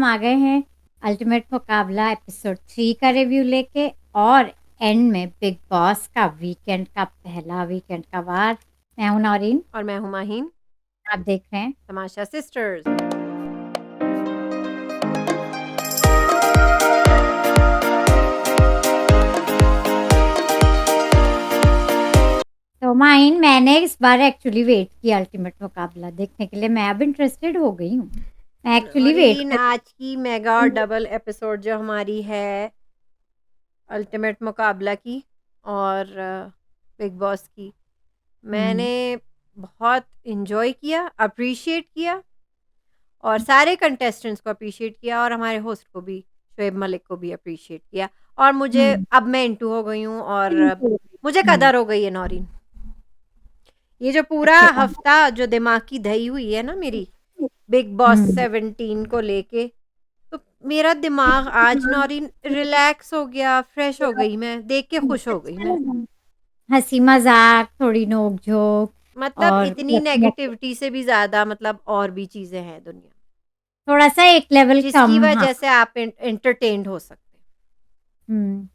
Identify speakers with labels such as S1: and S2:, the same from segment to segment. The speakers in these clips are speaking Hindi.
S1: हम आ गए हैं अल्टीमेट मुकाबला एपिसोड 3 का रिव्यू लेके और एंड में बिग बॉस का वीकेंड का पहला वीकेंड का वार। मैं हूं नौरीन,
S2: और मैं हूं माहीन।
S1: आप देख रहे हैं
S2: तमाशा सिस्टर्स।
S1: तो माइन मैंने इस बार एक्चुअली वेट किया अल्टीमेट मुकाबला देखने के लिए। मैं अब इंटरेस्टेड हो गई हूँ। मैं एक्चुअली वेट
S2: नौरीन,
S1: कर
S2: आज की मेगा और डबल एपिसोड जो हमारी है अल्टीमेट मुकाबला की और बिग बॉस की, मैंने बहुत इन्जॉय किया, अप्रिशिएट किया और सारे कंटेस्टेंट्स को अप्रिशिएट किया और हमारे होस्ट को भी, शोएब मलिक को भी अप्रिशिएट किया। और मुझे अब मैं इंटू हो गई हूँ और मुझे कदर हो गई है नौरीन। ये जो पूरा हफ्ता जो दिमाग की दही हुई है ना मेरी बिग बॉस 17 को लेके, तो मेरा दिमाग आज नौरीन रिलैक्स हो गया, फ्रेश हो गई, मैं देख के खुश हो गई मैं।
S1: हंसी मजाक, थोड़ी नोक झोंक
S2: मतलब
S1: और
S2: इतनी नेगेटिविटी से भी ज़्यादा मतलब और भी चीज़ें हैं दुनिया में,
S1: थोड़ा सा एक लेवल
S2: जिसकी
S1: कम। हाँ।
S2: वजह से आप एंटरटेन्ड हो सकते
S1: हम्म।
S2: हैं।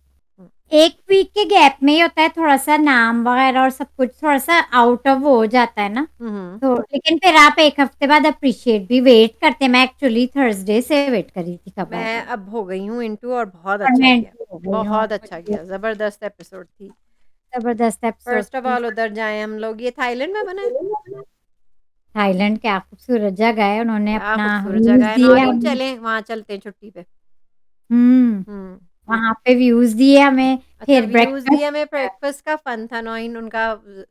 S1: एक वीक के गैप में ही होता है, थोड़ा सा नाम वगैरह और सब कुछ थोड़ा सा आउट ऑफ हो जाता है ना।
S2: हम्म।
S1: तो लेकिन फिर आप एक हफ्ते बाद अप्रिशिएट भी वेट करते हैं। मैं एक्चुअली थर्सडे से वेट कर रही थी कब
S2: मैं
S1: आएगा।
S2: अब हो गई हूँ इंटू और बहुत
S1: और
S2: अच्छा
S1: मैं
S2: किया,
S1: into हो गई हूँ
S2: बहुत
S1: और
S2: अच्छा किया, ज़बरदस्त एपिसोड थी।
S1: जबरदस्त एपिसोड
S2: फर्स्ट ऑफ
S1: थी।
S2: ऑल उधर जाएं हम लोग, ये थाईलैंड में बना है।
S1: थाईलैंड क्या खूबसूरत जगह है, उन्होंने
S2: क्या
S1: अपना
S2: खूबसूरत
S1: व्यूज
S2: जगह है
S1: दिए
S2: नौरीन,
S1: हमें।
S2: चलें वहाँ, चलते हैं छुट्टी पे।
S1: हम्म।
S2: हम्म।
S1: वहां पे व्यूज दिए हमें।
S2: अच्छा,
S1: फिर
S2: व्यूज़ दिया, मैं
S1: ब्रेकफास्ट।
S2: ब्रेकफ़ास्ट का फ़न था नौइन, उनका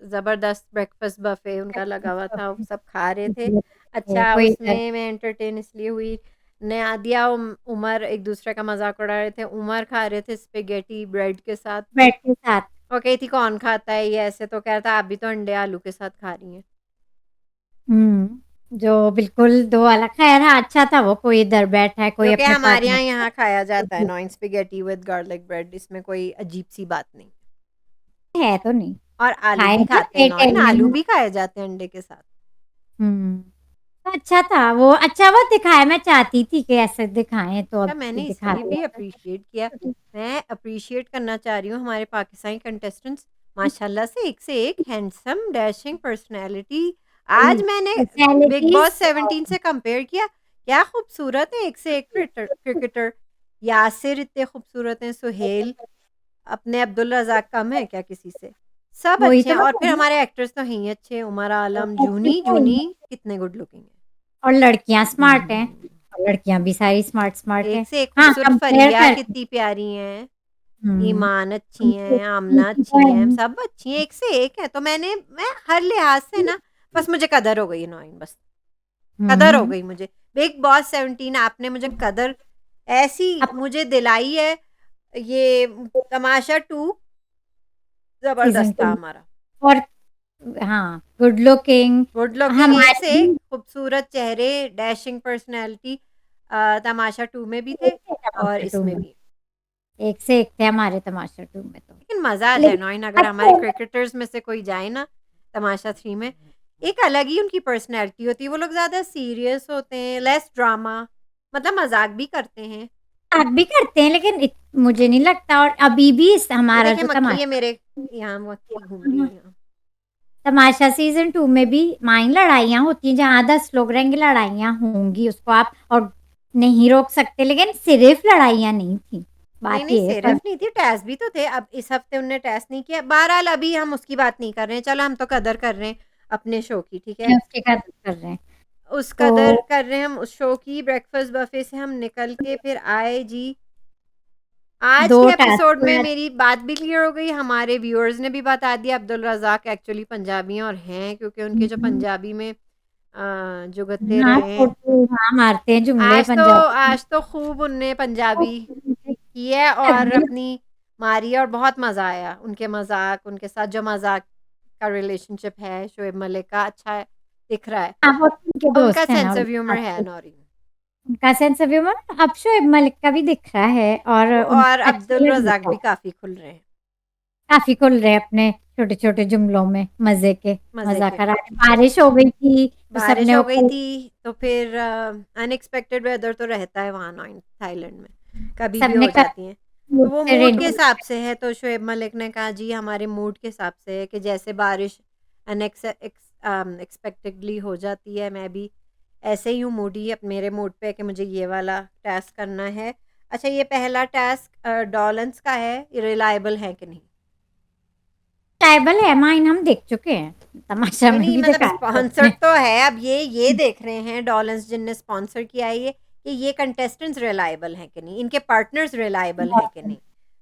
S2: ज़बरदस्त ब्रेकफ़ास्ट बफ़े उनका लगा हुआ था, वो सब खा रहे थे। अच्छा,
S1: कोई इधर
S2: उसमें मैं एंटरटेन इसलिए हुई, नादिया उमर एक दूसरे का मज़ाक उड़ा रहे थे। उमर खा रहे थे स्पेगेटी ब्रेड के साथ।
S1: ब्रेड के साथ।
S2: वो कही थी कौन खाता है ये ऐसे, तो कह रहा था आप भी तो अंडे आलू के साथ खा रही हैं।
S1: जो बिल्कुल दो अलग, खैर हाँ अच्छा था। वो कोई इधर बैठा है, कोई
S2: जो कि
S1: अपने
S2: हमारे
S1: पार्टनर।
S2: यहाँ खाया जाता है नॉइन, स्पेगेटी विद गार्लिक ब्रेड, इसमें कोई अजीब सी बात नहीं।
S1: है तो नहीं।
S2: और आलू
S1: खाए
S2: भी
S1: ना
S2: खाते हैं नॉइन, आलू
S1: इटालियन।
S2: भी खाए जाते हैं अंडे के साथ।
S1: हम्म। तो अच्छा था वो, अच्छा वो दिखाया। मैं चाहती थी कि ऐसे दिखाएं तो
S2: अच्छा,
S1: अब
S2: मैंने
S1: दिखा
S2: इसलिए भी
S1: दिया।
S2: अप्रिशिएट किया, मैं अप्रिशिएट करना चाह रही हूँ हमारे पाकिस्तानी कंटेस्टेंट्स, माशाल्लाह से एक हैंडसम डैशिंग पर्सनैलिटी। आज मैंने बिग
S1: पर्सनैलिटीज।
S2: बॉस 17 से कंपेयर किया, क्या खूबसूरत है एक से एक क्रिकेटर। यासिर इतने खूबसूरत हैं, सुहेल, अपने अब्दुल रज़ाक कम है क्या किसी से? सब
S1: वही
S2: अच्छे
S1: तो
S2: हैं
S1: मैं
S2: और
S1: कह
S2: फिर
S1: रही
S2: हमारे एक्टर्स तो हैं ही अच्छे, उमर आलम, जूनी
S1: हूँ।
S2: जूनी कितने गुड लुकिंग है।
S1: और लड़कियां स्मार्ट हैं।
S2: हम्म।
S1: और लड़कियां भी सारी स्मार्ट स्मार्ट
S2: एक
S1: हैं।
S2: से एक
S1: हाँ,
S2: खूबसूरत,
S1: कंपेयर
S2: फरिया
S1: करके।
S2: कितनी प्यारी हैं,
S1: हम्म।
S2: ईमान अच्छी हैं, आमना अच्छी हैं, सब अच्छी हैं, एक से एक है। तो मैं हर लिहाज से ना, बस मुझे कदर हो गई है नौइन, बस कदर हो
S1: हम्म।
S2: गई मुझे। बिग बॉस 17 आपने मुझे कदर ऐसी
S1: अब
S2: मुझे दिलाई है। ये तमाशा 2
S1: सीजन
S2: जबरदस्त था
S1: 2
S2: हमारा।
S1: और हाँ, गुड लुकिंग
S2: गुड लुकिंग, एक से
S1: हमारे
S2: एक
S1: भी
S2: खूबसूरत चेहरे, डैशिंग पर्सनैलिटी, तमाशा 2 में भी थे
S1: एक थे
S2: और
S1: तमाशा 2
S2: इसमें
S1: में।
S2: भी।
S1: एक से एक थे हमारे तमाशा 2 में तो।
S2: लेकिन मज़ा आ जाए नौइन,
S1: लेकिन
S2: अगर हमारे
S1: अच्छा।
S2: क्रिकेटर्स में से कोई जाए ना तमाशा 3 में, एक अलग ही उनकी पर्सनैलिटी होती है। वो लोग ज़्यादा सीरियस होते हैं, लेस ड्रामा, मतलब मज़ाक भी करते हैं।
S1: आप भी करते हैं लेकिन मुझे नहीं लगता। और अभी भी
S2: ये
S1: हमारा
S2: देखें
S1: जो
S2: मक्खी है
S1: तमाशा,
S2: मेरे यहाँ, मक्खी घूम रही है यहाँ।
S1: तमाशा सीजन 2 में भी माइन लड़ाइयाँ होती हैं। जहाँ 10 लोग रहेंगे लड़ाइयाँ होंगी, उसको आप और नहीं रोक सकते। लेकिन सिर्फ लड़ाइयाँ नहीं थी।
S2: नहीं
S1: बात
S2: नहीं,
S1: ये है
S2: सिर्फ नहीं थी, टेस्ट भी तो थे। अब इस हफ्ते उनने टेस्ट नहीं किया, बहरहाल अभी हम उसकी बात नहीं कर रहे हैं। चलो, हम तो कदर कर रहे हैं अपने शो की, ठीक है।
S1: उसके कदर कर रहे हैं
S2: उस कदर
S1: तो।
S2: कर रहे हैं हम उस शो की। ब्रेकफास्ट बफे से हम निकल के फिर आए जी। आज
S1: दो
S2: के
S1: टास्क
S2: एपिसोड में
S1: बाद
S2: मेरी बात भी क्लियर हो गई, हमारे व्यूअर्स ने भी बता दिया अब्दुल रज़ाक एक्चुअली पंजाबी हैं और हैं, क्योंकि उनके जो पंजाबी में जुगत्ते
S1: हाँ,
S2: रहे हैं।
S1: हाँ मारते हैं जुमले पंजाबी।
S2: आज तो खूब उनने पंजाबी की है और अपनी मारी है और बहुत मज़ा आया उनके मजाक, उनके साथ जो मजाक का रिलेशनशिप है शोएब मलिक का, अच्छा है, दिख रहा है।
S1: हाँ, वो तो उनके
S2: उनका
S1: दोस्त है ना।
S2: सेंस ऑफ ह्यूमर है नौरीन।
S1: उनका सेंस ऑफ ह्यूमर अब शोएब मलिक का भी दिख रहा है और
S2: और
S1: अच्छा
S2: अब्दुल
S1: लग
S2: रज़ाक
S1: रहा
S2: भी
S1: है।
S2: काफ़ी खुल रहे हैं।
S1: काफ़ी खुल रहे अपने छोटे-छोटे जुमलों में मज़े के,
S2: मज़े
S1: मज़ा
S2: के।
S1: करा रहे। बारिश हो गई थी, तो
S2: बारिश
S1: सबने
S2: हो
S1: वो
S2: गई
S1: कोट
S2: थी, तो फिर अनएक्सपेक्टेड वेदर तो रहता है वहाँ नॉइन थाईलैंड में, कभी भी
S1: सबने
S2: हो
S1: कल
S2: जाती हैं। तो वो
S1: से
S2: मूड के
S1: रेनकोट
S2: हिसाब से है, तो शोएब मलिक ने कहा जी हमारे मूड के हिसाब से है कि जैसे बारिश एक्सपेक्टेडली हो जाती है, मैं भी ऐसे ही हूँ मूडी अब मेरे मूड पे कि मुझे ये वाला टास्क करना है। अच्छा, ये पहला टास्क डॉलन्स का है, रिलायबल है कि नहीं?
S1: ट्राइबल है माइन हम देख चुके हैं, तमाशा
S2: नहीं,
S1: में
S2: नहीं,
S1: भी
S2: मतलब
S1: दिखाया था
S2: स्पॉन्सर्ड
S1: उसने।
S2: तो है, अब ये देख रहे हैं डॉलन्स जिनने स्पॉन्सर किया है ये, कि ये कंटेस्टेंट्स रिलायबल हैं कि नहीं, इनके पार्टनर्स रिलायबल हैं कि नहीं।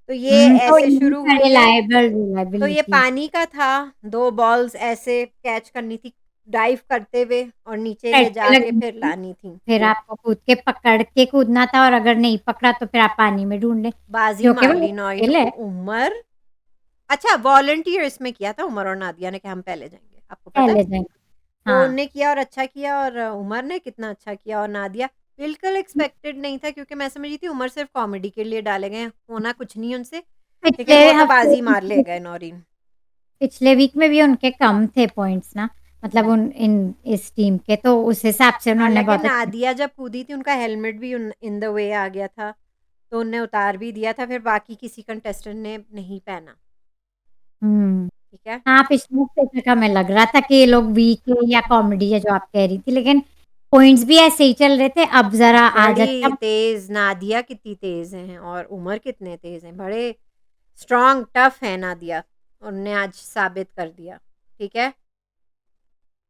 S2: तो ये
S1: तो
S2: ऐसे शुरू
S1: इनका
S2: हुई है, तो ये
S1: रिलायबिलिटी
S2: पानी का था, 2 बॉल्स ऐसे कैच करनी थी, डाइव करते हुए और नीचे ले
S1: लटके
S2: जाके
S1: लगनी
S2: फिर
S1: थी,
S2: लानी थी।
S1: फिर आपको कूद के पकड़ के कूदना था और अगर नहीं पकड़ा तो फिर आप पानी में ढूँढ लें,
S2: बाजी
S1: जो कि
S2: मार
S1: वो
S2: ली नौरीन।
S1: खेल है।
S2: उमर, अच्छा वॉलंटियर इसमें किया था उमर और नादिया ने कि हम पहले जाएँगे, आपको पता है?
S1: पहले जाएँगे,
S2: तो
S1: हाँ।
S2: उनने किया और अच्छा किया, और उमर ने कितना अच्छा किया, और नादिया बिल्कुल एक्सपेक्टेड नहीं था, क्योंकि मैं समझी थी उमर सिर्फ कॉमेडी के लिए डाले गए हैं, होना कुछ नहीं उनसे, लेकिन
S1: पिछले
S2: वो तो
S1: हफ्ते
S2: बाजी मार ले गए नौरीन।
S1: पिछले वीक में भी उनके कम थे पॉइंट्स ना, मतलब उन इन इस टीम के, तो उस हिसाब से उन्होंने
S2: हालांकि
S1: बहुत अच्छा।
S2: नादिया जब कूदी थी उनका हेलमेट भी इन द वे आ गया था, तो उनने उतार भी दिया था, फिर बाकी किसी कंटेस्टेंट ने नहीं पहना।
S1: हुँ।
S2: ठीक है।
S1: हाँ, पिछले हफ्ते तक हमें लग रहा था कि ये लोग वीक है या कॉमेडी है जो आप कह रही थी, लेकिन पॉइंट्स भी ऐसे ही चल रहे थे। अब ज़रा आज
S2: बड़ी
S1: अच्छा
S2: तेज नादिया कितनी तेज हैं और उमर कितने तेज हैं, बड़े स्ट्रांग टफ है नादिया, उनने आज साबित कर दिया। ठीक है।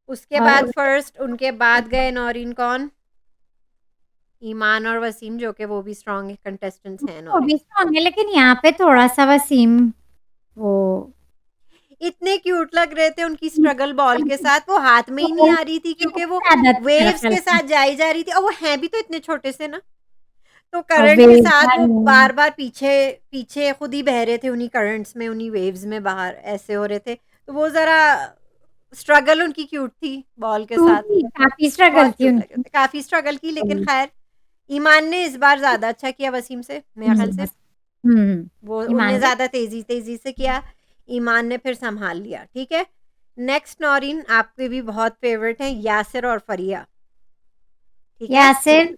S2: उसके
S1: और
S2: बाद फर्स्ट उनके बाद गए नौरीन कौन? ईमान और वसीम, जो कि वो भी स्ट्रांग कंटेस्टेंट्स हैं
S1: वो
S2: नौरीन।
S1: भी स्ट्रॉन्ग है, लेकिन यहाँ पे थोड़ा-सा वसीम वो
S2: इतने क्यूट लग रहे थे उनकी स्ट्रगल बॉल के साथ, वो हाथ में ही नहीं आ रही थी क्योंकि वो
S1: ज़्यादा थी मेरा
S2: वेव्स
S1: ख्याल
S2: के
S1: से
S2: साथ जाई जा रही थी, और वो हैं भी तो इतने छोटे से ना, तो
S1: और
S2: करंट के
S1: वेव
S2: साथ वो
S1: वाली
S2: बार-बार पीछे पीछे खुद ही बह रहे थे, उन्हीं करंट्स में, उन्हीं वेव्स में बाहर ऐसे हो रहे थे। तो वो ज़रा स्ट्रगल उनकी क्यूट थी बॉल के साथ।
S1: काफ़ी स्ट्रगल
S2: बहुत
S1: थी
S2: क्यूट लगे
S1: उनकी।
S2: थे, काफ़ी स्ट्रगल की, लेकिन ख़ैर ईमान ने इस बार ज़्यादा अच्छा किया वसीम से, मेरे ख़्याल से।
S1: हुँ,
S2: वो उनने
S1: ईमान ने
S2: ज़्यादा तेज़ी-तेज़ी से किया, ईमान ने फिर सँभाल लिया, ठीक है? नेक्स्ट नौरीन आपके भी बहुत फ़ेवरेट हैं यासिर और फ़रिया, ठीक है?
S1: यासिर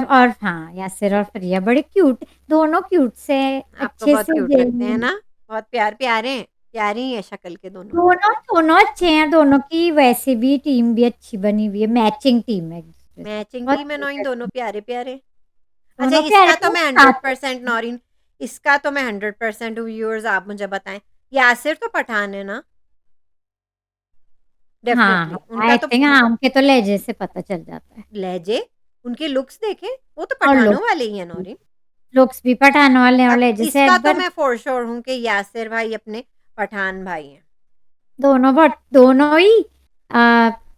S1: और हाँ, यासिर और फ़रिया बड़े क्यूट, दोनों क्यूट से
S2: आपको
S1: अच्छे
S2: बहुत
S1: से
S2: क्यूट लगते हैं
S1: गेम
S2: ना? बहुत प्यारे हैं, प्यारी हैं शक्ल के दोनों।
S1: दोनों दोनों अच्छे हैं, दोनों की वैसे भी टीम भी अच्छी बनी हुई है, मैचिंग टीम है एक-दूसरे से,
S2: मैचिंग
S1: बहुत
S2: टीम है
S1: क्यूट
S2: नौरीन,
S1: है।
S2: दोनों प्यारे-प्यारे। अच्छा,
S1: दोनों
S2: इसका तो
S1: प्यारे-प्यारे
S2: मैं
S1: साथ में
S2: 100% नौरीन, इसका तो मैं 100% हूँ, व्यूअर्स आप मुझे बताएँ, यासिर तो पठान है ना?
S1: हाँ,
S2: डेफ़िनेटली, उनका
S1: आई
S2: तो
S1: थिंक हाँ, उनके तो लहज़े से पता चल जाता है
S2: लहज़े, उनके लुक्स देखें, वो तो
S1: और
S2: पठानों वाले ही हैं नौरीन।
S1: लुक्स भी पठान वाले हैं और
S2: अब
S1: लहज़े से
S2: इसका
S1: एक
S2: तो
S1: बार
S2: मैं फ़ॉर श्योर हूँ कि यासिर भाई अपने पठान भाई हैं।
S1: दोनों ही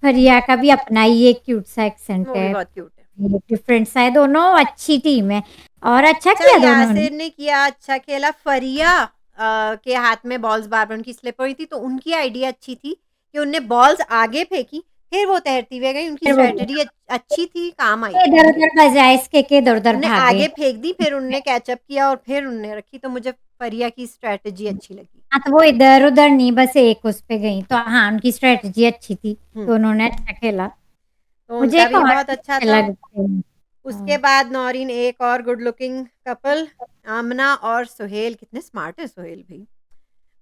S1: फरिया का भी अपना ही एक क्यूट सा एक्सेंट
S2: वो भी
S1: है,
S2: बहुत क्यूट है।
S1: ये डिफरेंट सा है, दोनों अच्छी टीम है और अच्छा
S2: अच्छा,
S1: किया दोनों ने।
S2: यासिर ने किया, अच्छा खेला। फ़रिया के हाथ में बॉल्स बार-बार उनकी स्लिप हो रही थी, तो उनकी आइडिया अच्छी थी कि उनने बॉल्स आगे फेंकी, फिर वो तैरती हुए गई। उनकी
S1: फिर वो
S2: स्ट्रैटेजी अच्छी थी, काम आई उनके।
S1: इधर-उधर बजाए इसके के इधर-उधर
S2: उन्होंने
S1: भागे।
S2: आगे फेंक दी, फिर उन्होंने कैचअप किया और फिर उन्होंने रखी, तो मुझे फ़रिया की स्ट्रैटेजी अच्छी लगी।
S1: हाँ, तो वो इधर-उधर नहीं बस एक उस पे गई, तो हाँ, उनकी स्ट्रैटेजी अच्छी थी,
S2: हुँ,
S1: तो उन्होंने अच्छा खेला।
S2: तो
S1: मुझे
S2: उनका
S1: एक
S2: भी
S1: और
S2: बहुत
S1: भी
S2: अच्छा
S1: अच्छे
S2: था।
S1: लगते हैं।
S2: उसके बाद नौरीन एक और गुड लुकिंग कपल, आमना और सुहेल। कितने स्मार्ट है सुहेल भी,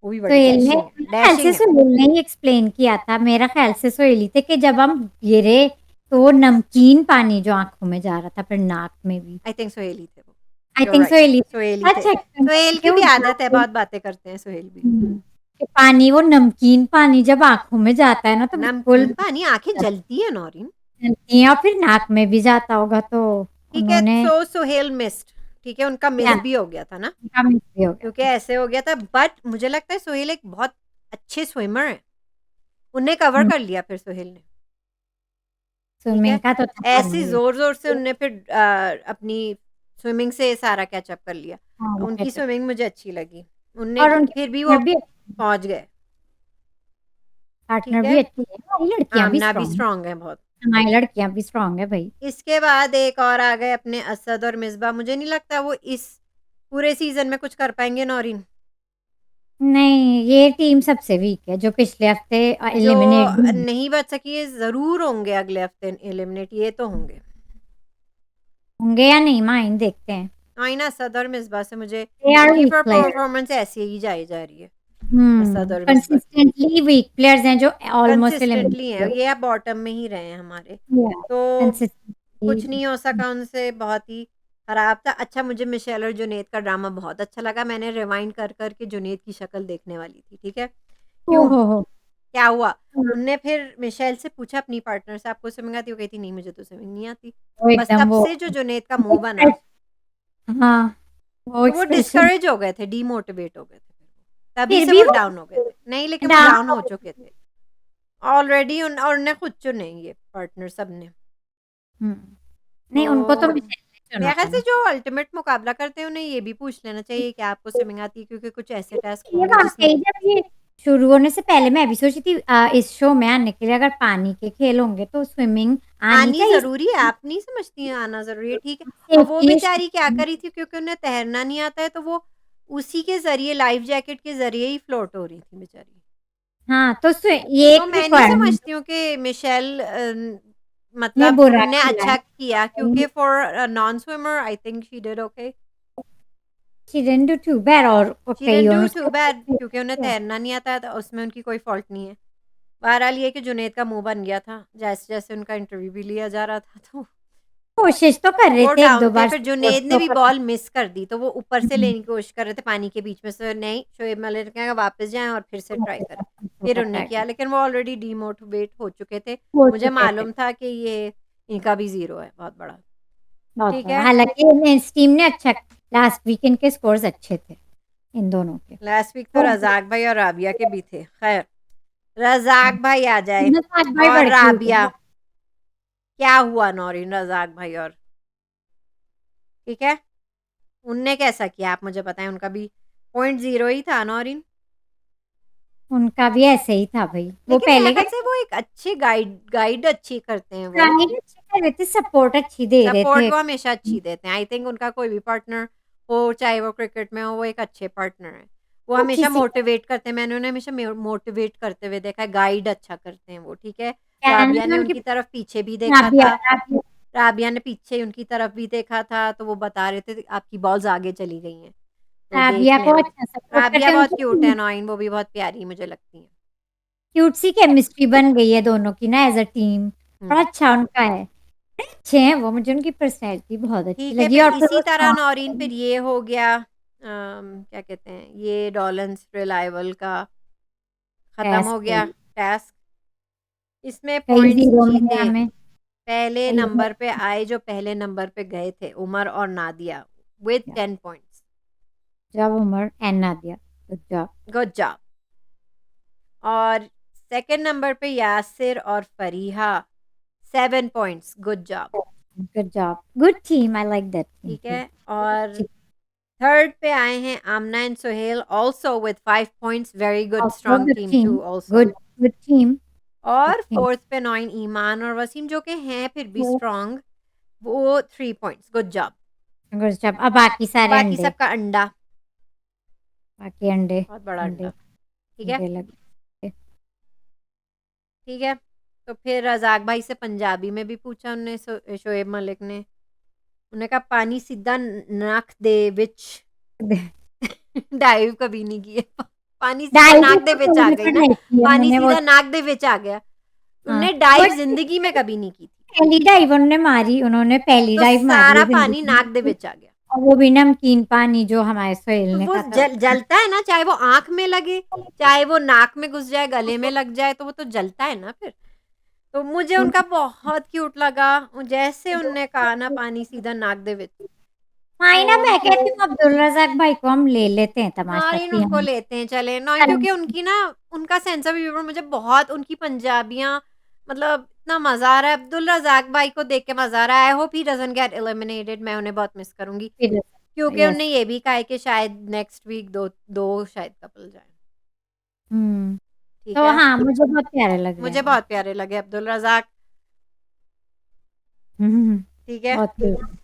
S2: वो भी बड़े
S1: सोहेल ने
S2: डैशिंग है,
S1: मेरे ख्याल से
S2: डैशिंग है।
S1: सोहेल ने ही एक्सप्लेन किया था, मेरा ख्याल से सोहेल ही थे कि जब हम गिरे तो वो नमकीन पानी जो आँखों में जा रहा था फिर नाक में भी।
S2: आई थिंक सोहेल ही थे वो।
S1: I
S2: you are
S1: think
S2: right,
S1: Sohail ही
S2: सोहेल ही थे।
S1: अच्छा एक्सप्लेन
S2: सोहेल
S1: करके
S2: की
S1: वो
S2: भी आदत है,
S1: जाते
S2: बहुत बातें करते हैं सोहेल भी।
S1: कि पानी वो नमकीन पानी जब आँखों में जाता है ना तो बिल्कुल
S2: नमकीन पानी, आँखें जलती हैं नौरीन।
S1: जलती हैं और फिर नाक में भी जाता होगा तो
S2: ठीक है,
S1: उन्होंने
S2: सो सोहेल मिस्ड, ठीक है, उनका मिस
S1: क्या
S2: भी हो गया था ना,
S1: उनका मिस भी हो गया
S2: क्योंकि
S1: था।
S2: ऐसे हो गया था, बट मुझे लगता है सोहेल एक बहुत अच्छे स्विमर हैं। उन्हें कवर
S1: हुँ,
S2: कर लिया फिर सोहेल ने। ठीक है?
S1: स्विमिंग का तो था
S2: ऐसी
S1: नहीं।
S2: ज़ोर-ज़ोर से उनने फिर अपनी स्विमिंग से सारा कैच अप कर लिया।
S1: हाँ, वो
S2: उनकी
S1: कैसे
S2: स्विमिंग मुझे अच्छी लगी। उनने
S1: और उनके
S2: फिर भी वो
S1: पार्टनर भी
S2: पहुँच गए। ठीक
S1: पार्टनर
S2: है?
S1: भी अच्छी है, हमारी लड़कियाँ भी
S2: आमना भी
S1: स्ट्रॉन्ग हैं,
S2: स्ट्रॉन्ग है बहुत।
S1: हमारी लड़कियाँ भी स्ट्रॉन्ग है भई।
S2: इसके बाद एक और आ गए अपने असद और मिस्बा। मुझे नहीं लगता वो इस पूरे सीज़न में कुछ कर पाएँगे नौरीन।
S1: नहीं, ये टीम सबसे वीक है जो पिछले हफ्ते
S2: जो
S1: एलिमिनेट भी हुई।
S2: नहीं बच सकी ये ज़रूर होंगे अगले हफ्ते एलिमिनेट, ये तो होंगे।
S1: होंगे या नहीं माइन देखते हैं।
S2: आईना असद और मिसबा से मुझे
S1: दे आर
S2: उनकी
S1: वीक प्लेयर्स।
S2: परफॉर्मेंस ऐसी ही जाई जा रही है, असद और मिसबा की।
S1: कंसिस्टेंटली वीक प्लेयर्स हैं जो ऑलमोस्ट
S2: कंसिस्टेंटली
S1: एलिमिनेट
S2: हैं,
S1: हो
S2: ये अब बॉटम में ही रहे हैं हमारे।
S1: गए।
S2: तो कुछ
S1: कंसिस्टेंटली।
S2: नहीं हो सका उनसे, बहुत ही खराब था। अच्छा, मुझे मिशेल और जुनैद का ड्रामा बहुत अच्छा लगा। मैंने रिवाइंड कर कर के जुनैद की शक्ल देखने वाली थी, ठीक है?
S1: ओ
S2: क्यों?
S1: हो।
S2: क्या हुआ?
S1: हाँ,
S2: उनने फिर मिशेल से पूछा अपनी पार्टनर से, "आपको स्विमिंग आती है?" वो कहती, "नहीं, मुझे तो स्विमिंग नहीं आती।"
S1: वो
S2: बस
S1: एकदम
S2: तब
S1: वो
S2: से जो जुनैद का मुँह बना,
S1: हाँ, वो
S2: तो वो
S1: एक्सप्रेशन
S2: डिस्करेज हो गए थे, डीमोटिवेट हो गए थे फिर वो। तभी
S1: फिर
S2: से
S1: भी
S2: वो
S1: वो
S2: डाउन हो गए थे। नहीं, लेकिन वो
S1: डाउन
S2: डाउन
S1: हो
S2: हो
S1: गए
S2: चुके
S1: थे।
S2: थे। ऑलरेडी और उन्होंने खुद चुने ये पार्टनर सबने।
S1: हुँ। नहीं, उनको तो
S2: तो
S1: मिशेल ने चुना
S2: मेरे ख्याल
S1: था
S2: से
S1: ना।
S2: जो अल्टीमेट मुकाबला करते हैं उन्हें ये भी पूछ लेना चाहिए कि आपको स्विमिंग आती है, क्योंकि कुछ ऐसे टास्क
S1: ये
S2: होंगे जिसमें
S1: वाक़ई जब ये शुरू होने से पहले मैं भी सोची थी इस शो में आने के लिए अगर पानी के खेल होंगे तो स्विमिंग आनी
S2: आनी
S1: चाहिए।
S2: ज़रूरी है। आप नहीं समझती हैं आना ज़रूरी है, ठीक है। अब वो
S1: सेफ्टी
S2: बेचारी क्या करी थी, क्योंकि उन्हें तैरना नहीं आता है, तो वो उसी के ज़रिए लाइफ जैकेट के ज़रिए ही फ्लोट हो रही थी बेचारी।
S1: हाँ, तो ये
S2: तो
S1: एक
S2: मैं नहीं
S1: रिक्वायरमेंट
S2: समझती हूँ कि मिशेल
S1: ने
S2: मतलब
S1: बुरा
S2: ने
S1: किया
S2: अच्छा
S1: है।
S2: किया, क्योंकि for a non swimmer I think she did okay.
S1: She didn't do too bad और
S2: शी डिडन्ट
S1: कईयों
S2: डू
S1: ने
S2: टू बैड, क्योंकि उन्हें
S1: उसको
S2: तैरना नहीं आता है, तो उसमें उनकी कोई फ़ॉल्ट नहीं है। बहरहाल ये कि जुनैद का मुँह बन गया था, जैसे-जैसे उनका इंटरव्यू भी लिया जा रहा था, तो
S1: कोशिश तो कर रहे
S2: वो
S1: थे
S2: डाउन
S1: 1-2
S2: थे।
S1: बार
S2: फिर
S1: सपोर्ट
S2: जुनैद ने
S1: तो
S2: भी
S1: कर।
S2: बॉल मिस कर दी, तो वो ऊपर से लेने की कोशिश कर रहे थे पानी के बीच में से, नहीं, शोएब मलिक ने कहा वापस जाएँ और फिर से ट्राई करें। फिर उन्होंने किया, लेकिन वो ऑलरेडी डीमोटिवेट हो चुके थे।
S1: हो
S2: मुझे
S1: चुके थे।
S2: मालूम था कि ये इनका भी ज़ीरो है बहुत बड़ा,
S1: बहुत
S2: ठीक
S1: बड़ा।
S2: है?
S1: हालाँकि मेंस टीम ने अच्छा लास्ट वीक इनके स्कोर्स अच्छे थे, इन दोनों के।
S2: लास्ट वीक तो
S1: तो
S2: रज़ाक भाई और राबिया के भी थे। ख़ैर, रज़ाक भाई आ जाए
S1: नौशाद भाई
S2: और
S1: बड़े क्यूट
S2: राबिया।
S1: है।
S2: क्या हुआ नौरीन, रज़ाक भाई और, ठीक है? उनने कैसा किया आप मुझे बताएँ? उनका भी पॉइंट ज़ीरो ही था नौरीन।
S1: उनका भी ऐसे ही था भई। वो
S2: लेकिन मेरे
S1: पहले
S2: ख़्याल
S1: गए
S2: से वो एक अच्छे गाइड अच्छी करते हैं वो।
S1: गाइड अच्छी कर रहे थे, सपोर्ट अच्छी दे रहे
S2: सपोर्ट
S1: थे।
S2: वो हमेशा अच्छी देते हैं। आई थिंक उनका कोई भी पार्टनर हो, चाहे वो क्रिकेट में हो, वो एक अच्छे पार्टनर हैं। वो
S1: अच्छी
S2: हमेशा
S1: सी
S2: मोटिवेट करते हैं, मैंने उन्हें हमेशा मोटिवेट करते हुए देखा है, गाइड अच्छा करते हैं वो, ठीक है। राबिया
S1: कैन
S2: ने
S1: उनकी
S2: उनकी तरफ पीछे भी देखा
S1: राबिया
S2: था,
S1: राबिया
S2: राबिया ने पीछे उनकी तरफ भी देखा था, तो वो बता रहे थे आपकी बॉल्स आगे चली गई हैं, तो देख
S1: राबिया
S2: लें
S1: को
S2: आप।
S1: अच्छा सपोर्ट
S2: राबिया
S1: करते हैं
S2: बहुत क्यूट है,
S1: उनकी
S2: नॉइन वो भी बहुत प्यारी मुझे लगती हैं।
S1: क्यूट सी केमिस्ट्री बन गई है दोनों की ना एज़ अ टीम।
S2: हुँ।
S1: बड़ा अच्छा उनका है। अच्छे हैं वो, मुझे उनकी पर्सनैलिटी बहुत अच्छी
S2: ठीक है,
S1: लगी
S2: फिर
S1: और फिर
S2: इसी
S1: वो
S2: तरह नौरीन
S1: सॉन्ग
S2: फिर ये हो गया क्या कहते हैं, ये डॉलन्स रिलायबल का ख़त्म
S1: टेस्ट
S2: हो
S1: गई।
S2: गया टास्क। इसमें
S1: कई
S2: पॉइंट्स
S1: 0 मिले
S2: जीते।
S1: हमें।
S2: पहले
S1: कई
S2: नंबर पे आए, जो पहले नंबर पे गए थे उमर और नादिया विद 10 पॉइंट्स।
S1: जब Umar and Nadia. Good job.
S2: Good job. और सेकंड नंबर पे यासिर और Fariha 7 points. Good job.
S1: Good job. Good team, I like that team
S2: ठीक
S1: टू।
S2: है। और थर्ड पे आए हैं Amna and Suhail also with 5 points. Very good,
S1: also
S2: strong
S1: good
S2: team
S1: team.
S2: Too also.
S1: Good good team. Good
S2: और
S1: टीम।
S2: फोर्थ पे 9 ईमान और वसीम, जो कि हैं फिर भी स्ट्रॉन्ग, वो 3 points. Good job.
S1: Good job. अब बाकी सारे
S2: बाकी
S1: अंडे।
S2: सबका अंडा,
S1: बाकी अंडे।
S2: बहुत बड़ा
S1: अंडे।
S2: अंडा, ठीक है।
S1: अंडे लगे।
S2: ठीक है, तो फिर रज़ाक भाई से पंजाबी में भी पूछा उन्होंने, शोएब मलिक ने। उन्होंने कहा पानी सीधा नाक दे विच डाइव कभी नहीं किए। पानी सीधा
S1: डाई भी
S2: नाक दे
S1: तो
S2: विच आ
S1: कहीं
S2: गई
S1: पर
S2: ना,
S1: नहीं की है
S2: पानी
S1: मैंने वो।
S2: सीधा नाक दे विच आ गया।
S1: हाँ,
S2: उनने डाइव
S1: बट
S2: ज़िंदगी में कभी नहीं की थी,
S1: पहली डाइव उन्होंने मारी, उन्होंने पहली
S2: तो
S1: डाइव मारी
S2: सारा
S1: है
S2: पानी
S1: जिंदगी
S2: नाक दे
S1: में।
S2: विच आ गया।
S1: और वो भी नमकीन पानी जो हमारे सोहेल
S2: तो
S1: ने
S2: वो
S1: कहा था।
S2: जलता है ना, चाहे वो आँख में लगे, चाहे वो नाक में घुस जाए, गले में लग जाए, तो वो तो जलता है ना फिर। तो मुझे उनका बहुत क्यूट लगा, जैसे उनने कहा ना पानी सीधा नाक दे विच।
S1: हाँ ना,
S2: तो
S1: मैं कहती हूँ अब्दुल रज़ाक भाई को हम ले लेते हैं तमाशा
S2: नौरीन
S1: की
S2: उनको
S1: हम।
S2: लेते हैं, चले नौरीन, क्योंकि उनकी ना उनका सेंस ऑफ ह्यूमर मुझे बहुत, उनकी पंजाबियाँ मतलब इतना मज़ा आ रहा है। अब्दुल रज़ाक भाई को देख के मज़ा आ रहा है। I hope he doesn't get eliminated, मैं उन्हें बहुत मिस करूँगी, क्योंकि
S1: यस।
S2: उन्होंने ये भी कहा है कि शायद नेक्स्ट वीक 2 शायद कपल जाएँ।
S1: हुँ।
S2: ठीक
S1: तो
S2: है?
S1: हाँ, मुझे बहुत प्यारे लग रहे
S2: मुझे
S1: हैं वो।
S2: बहुत प्यारे लगे अब्दुल रज़ाक,
S1: हुँ,
S2: ठीक है?
S1: बहुत क्यूट।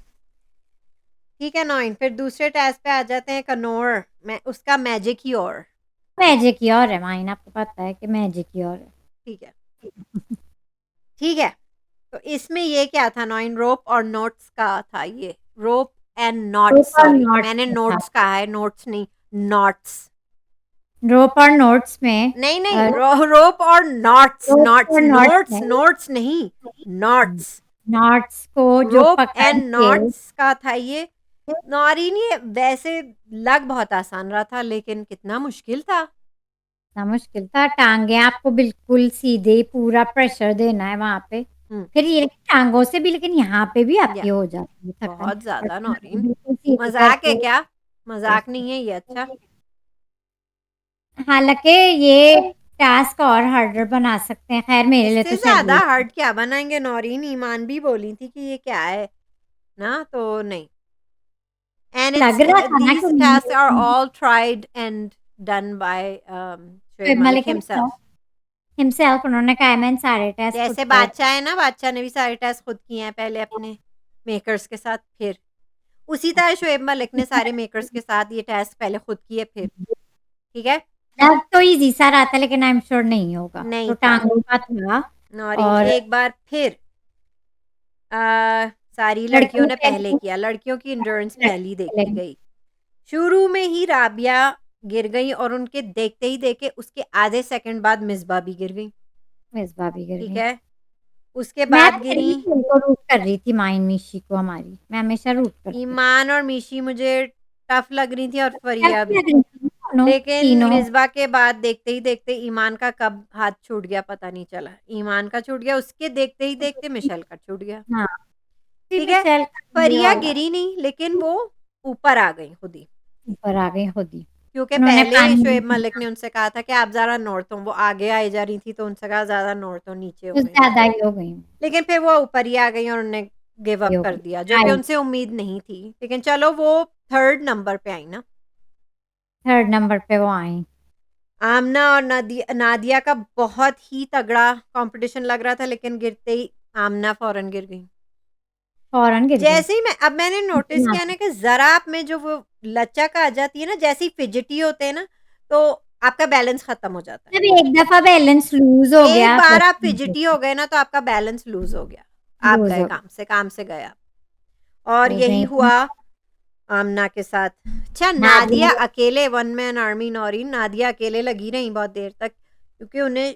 S2: ठीक है नौईन, फिर दूसरे टास्क पे आ जाते हैं, कनौर में उसका मैजिक ही और।
S1: मैजिक्योर है माइन, आपको पता है कि मैजिक्योर है।
S2: ठीक है, ठीक है। तो इसमें ये क्या था, 9 रोप और नोट्स का था ये, रोप एंड नॉट्स,
S1: रोप और
S2: सॉरी
S1: नॉट्स
S2: मैंने
S1: में था,
S2: नोट्स कहा है, नोट्स नहीं, नॉट्स।
S1: रोप और नोट्स में
S2: नहीं नहीं, रोप और नॉट्स,
S1: रोप
S2: नॉट्स,
S1: और नॉट्स
S2: नोट्स,
S1: में
S2: नोट्स नहीं, नॉट्स।
S1: नॉट्स को जो
S2: रोप
S1: पकड़
S2: एंड
S1: के
S2: नॉट्स का था ये। नौरीन, ये वैसे लग बहुत आसान रहा था, लेकिन कितना मुश्किल था।
S1: इतना मुश्किल था। टांगे आपको बिल्कुल सीधे पूरा प्रेशर देना है वहां पे,
S2: हम्म,
S1: फिर ये टांगों से भी, लेकिन यहाँ पे भी
S2: या
S1: आपकी हो जाती है थकन।
S2: बहुत
S1: और
S2: ज्यादा
S1: टांगे
S2: नौरीन,
S1: बिल्कुल सीधे
S2: मजाक है
S1: करके,
S2: क्या? मजाक नहीं है ये, अच्छा।
S1: हालांकि ये टास्क और हार्डर बना सकते हैं, खैर मेरे लिए
S2: इससे
S1: तो शायद
S2: ज्यादा
S1: ये
S2: हार्ड क्या बनाएंगे नौरीन? ईमान भी बोली थी कि ये क्या है ना, तो नहीं। एंड
S1: लग
S2: इट्स
S1: रहा था ना
S2: these tasks are
S1: कि
S2: all tried and done by
S1: तो
S2: Shoaib Malik
S1: लेकिन
S2: himself।
S1: हिमसेल्फ उन्होंने कहा है मैंने सारे टेस्ट खुद
S2: जैसे
S1: करे।
S2: बादशाह है ना, बादशाह ने भी सारे टेस्ट खुद किए हैं पहले अपने मेकर्स के साथ, फिर उसी तरह शोएब मलिक ने सारे मेकर्स के साथ ये टेस्ट पहले खुद किए, फिर ठीक है।
S1: लग तो इजी सा रहा था, लेकिन आई एम श्योर नहीं होगा,
S2: नहीं
S1: तो
S2: था
S1: टांगों का था।
S2: नौरीन,
S1: और
S2: एक बार फिर सारी लड़कियों
S1: लड़कियों
S2: ने
S1: के
S2: पहले किया, लड़कियों की इंड्योरेंस पहली देखी
S1: लड़के
S2: गई। शुरू में ही राबिया गिर गई, और उनके देखते ही देखे उसके आधे सेकंड बाद मिसबा भी गिर गई,
S1: मिसबा भी गिर
S2: ठीक
S1: गई।
S2: है। उसके
S1: मैं
S2: बाद
S1: तो फिर
S2: गिरी
S1: भी उनको रूट कर रही थी, माइन मीशी को हमारी, मैं हमेशा रूट करती हूँ।
S2: ईमान और मीशी, मुझे टफ लग रही थी, और फरिया
S1: कैसी
S2: भी।
S1: लग रही थी दोनों
S2: लेकिन
S1: तीनों?
S2: मिसबा के बाद देखते ही देखते ईमान का कब हाथ छूट गया पता नहीं चला, ईमान का छूट गया, उसके देखते ही देखते मिशेल का छूट गया,
S1: हाँ, थी
S2: ठीक है।
S1: मिशेल का ये
S2: फरिया
S1: वाला,
S2: गिरी नहीं, लेकिन वो ऊपर आ गई खुद ही,
S1: ऊपर आ गई खुद ही।
S2: क्योंकि
S1: उन्होंने
S2: पहले
S1: पानी
S2: शोएब मलिक ने उनसे कहा था कि आप ज़रा नॉर्थ हो, वो आगे आई जा रही थी, तो उनसे कहा ज़्यादा नॉर्थ हो, नीचे हो
S1: कुछ
S2: गई।
S1: ज्यादा ही हो गई,
S2: लेकिन फिर वो ऊपर ही आ गई और उन्होंने गिव
S1: ये
S2: अप
S1: हो
S2: कर
S1: गई
S2: दिया, जो कि उनसे उम्मीद नहीं थी। लेकिन चलो, वो थर्ड नंबर पे आई ना।
S1: थर्ड नंबर पे वो आई।
S2: आमना और नादिया का बहुत ही तगड़ा कंपटीशन लग रहा था, लेकिन गिरते ही आमना फौरन गिर गई।
S1: फौरन गिर गई।
S2: जैसे ही मैंने नोटिस किया ना कि जरा आप में जो वो लचक आ जाती है ना, जैसे ही फिजिटी होते हैं ना, तो आपका बैलेंस खत्म हो जाता है।
S1: जब एक दफा बैलेंस लूज हो
S2: एक
S1: गया
S2: बार
S1: फिर
S2: आप फिजिटी हो गए ना, तो आपका बैलेंस लूज हो गया, आप
S1: लूज
S2: गए
S1: हो
S2: काम से गए आप। और
S1: हो
S2: यही
S1: गई।
S2: हुआ आमना के साथ। अच्छा, नादिया
S1: नादिया
S2: अकेले, one man army Naureen, Nadia अकेले लगी रही बहुत देर तक, क्योंकि उन्हें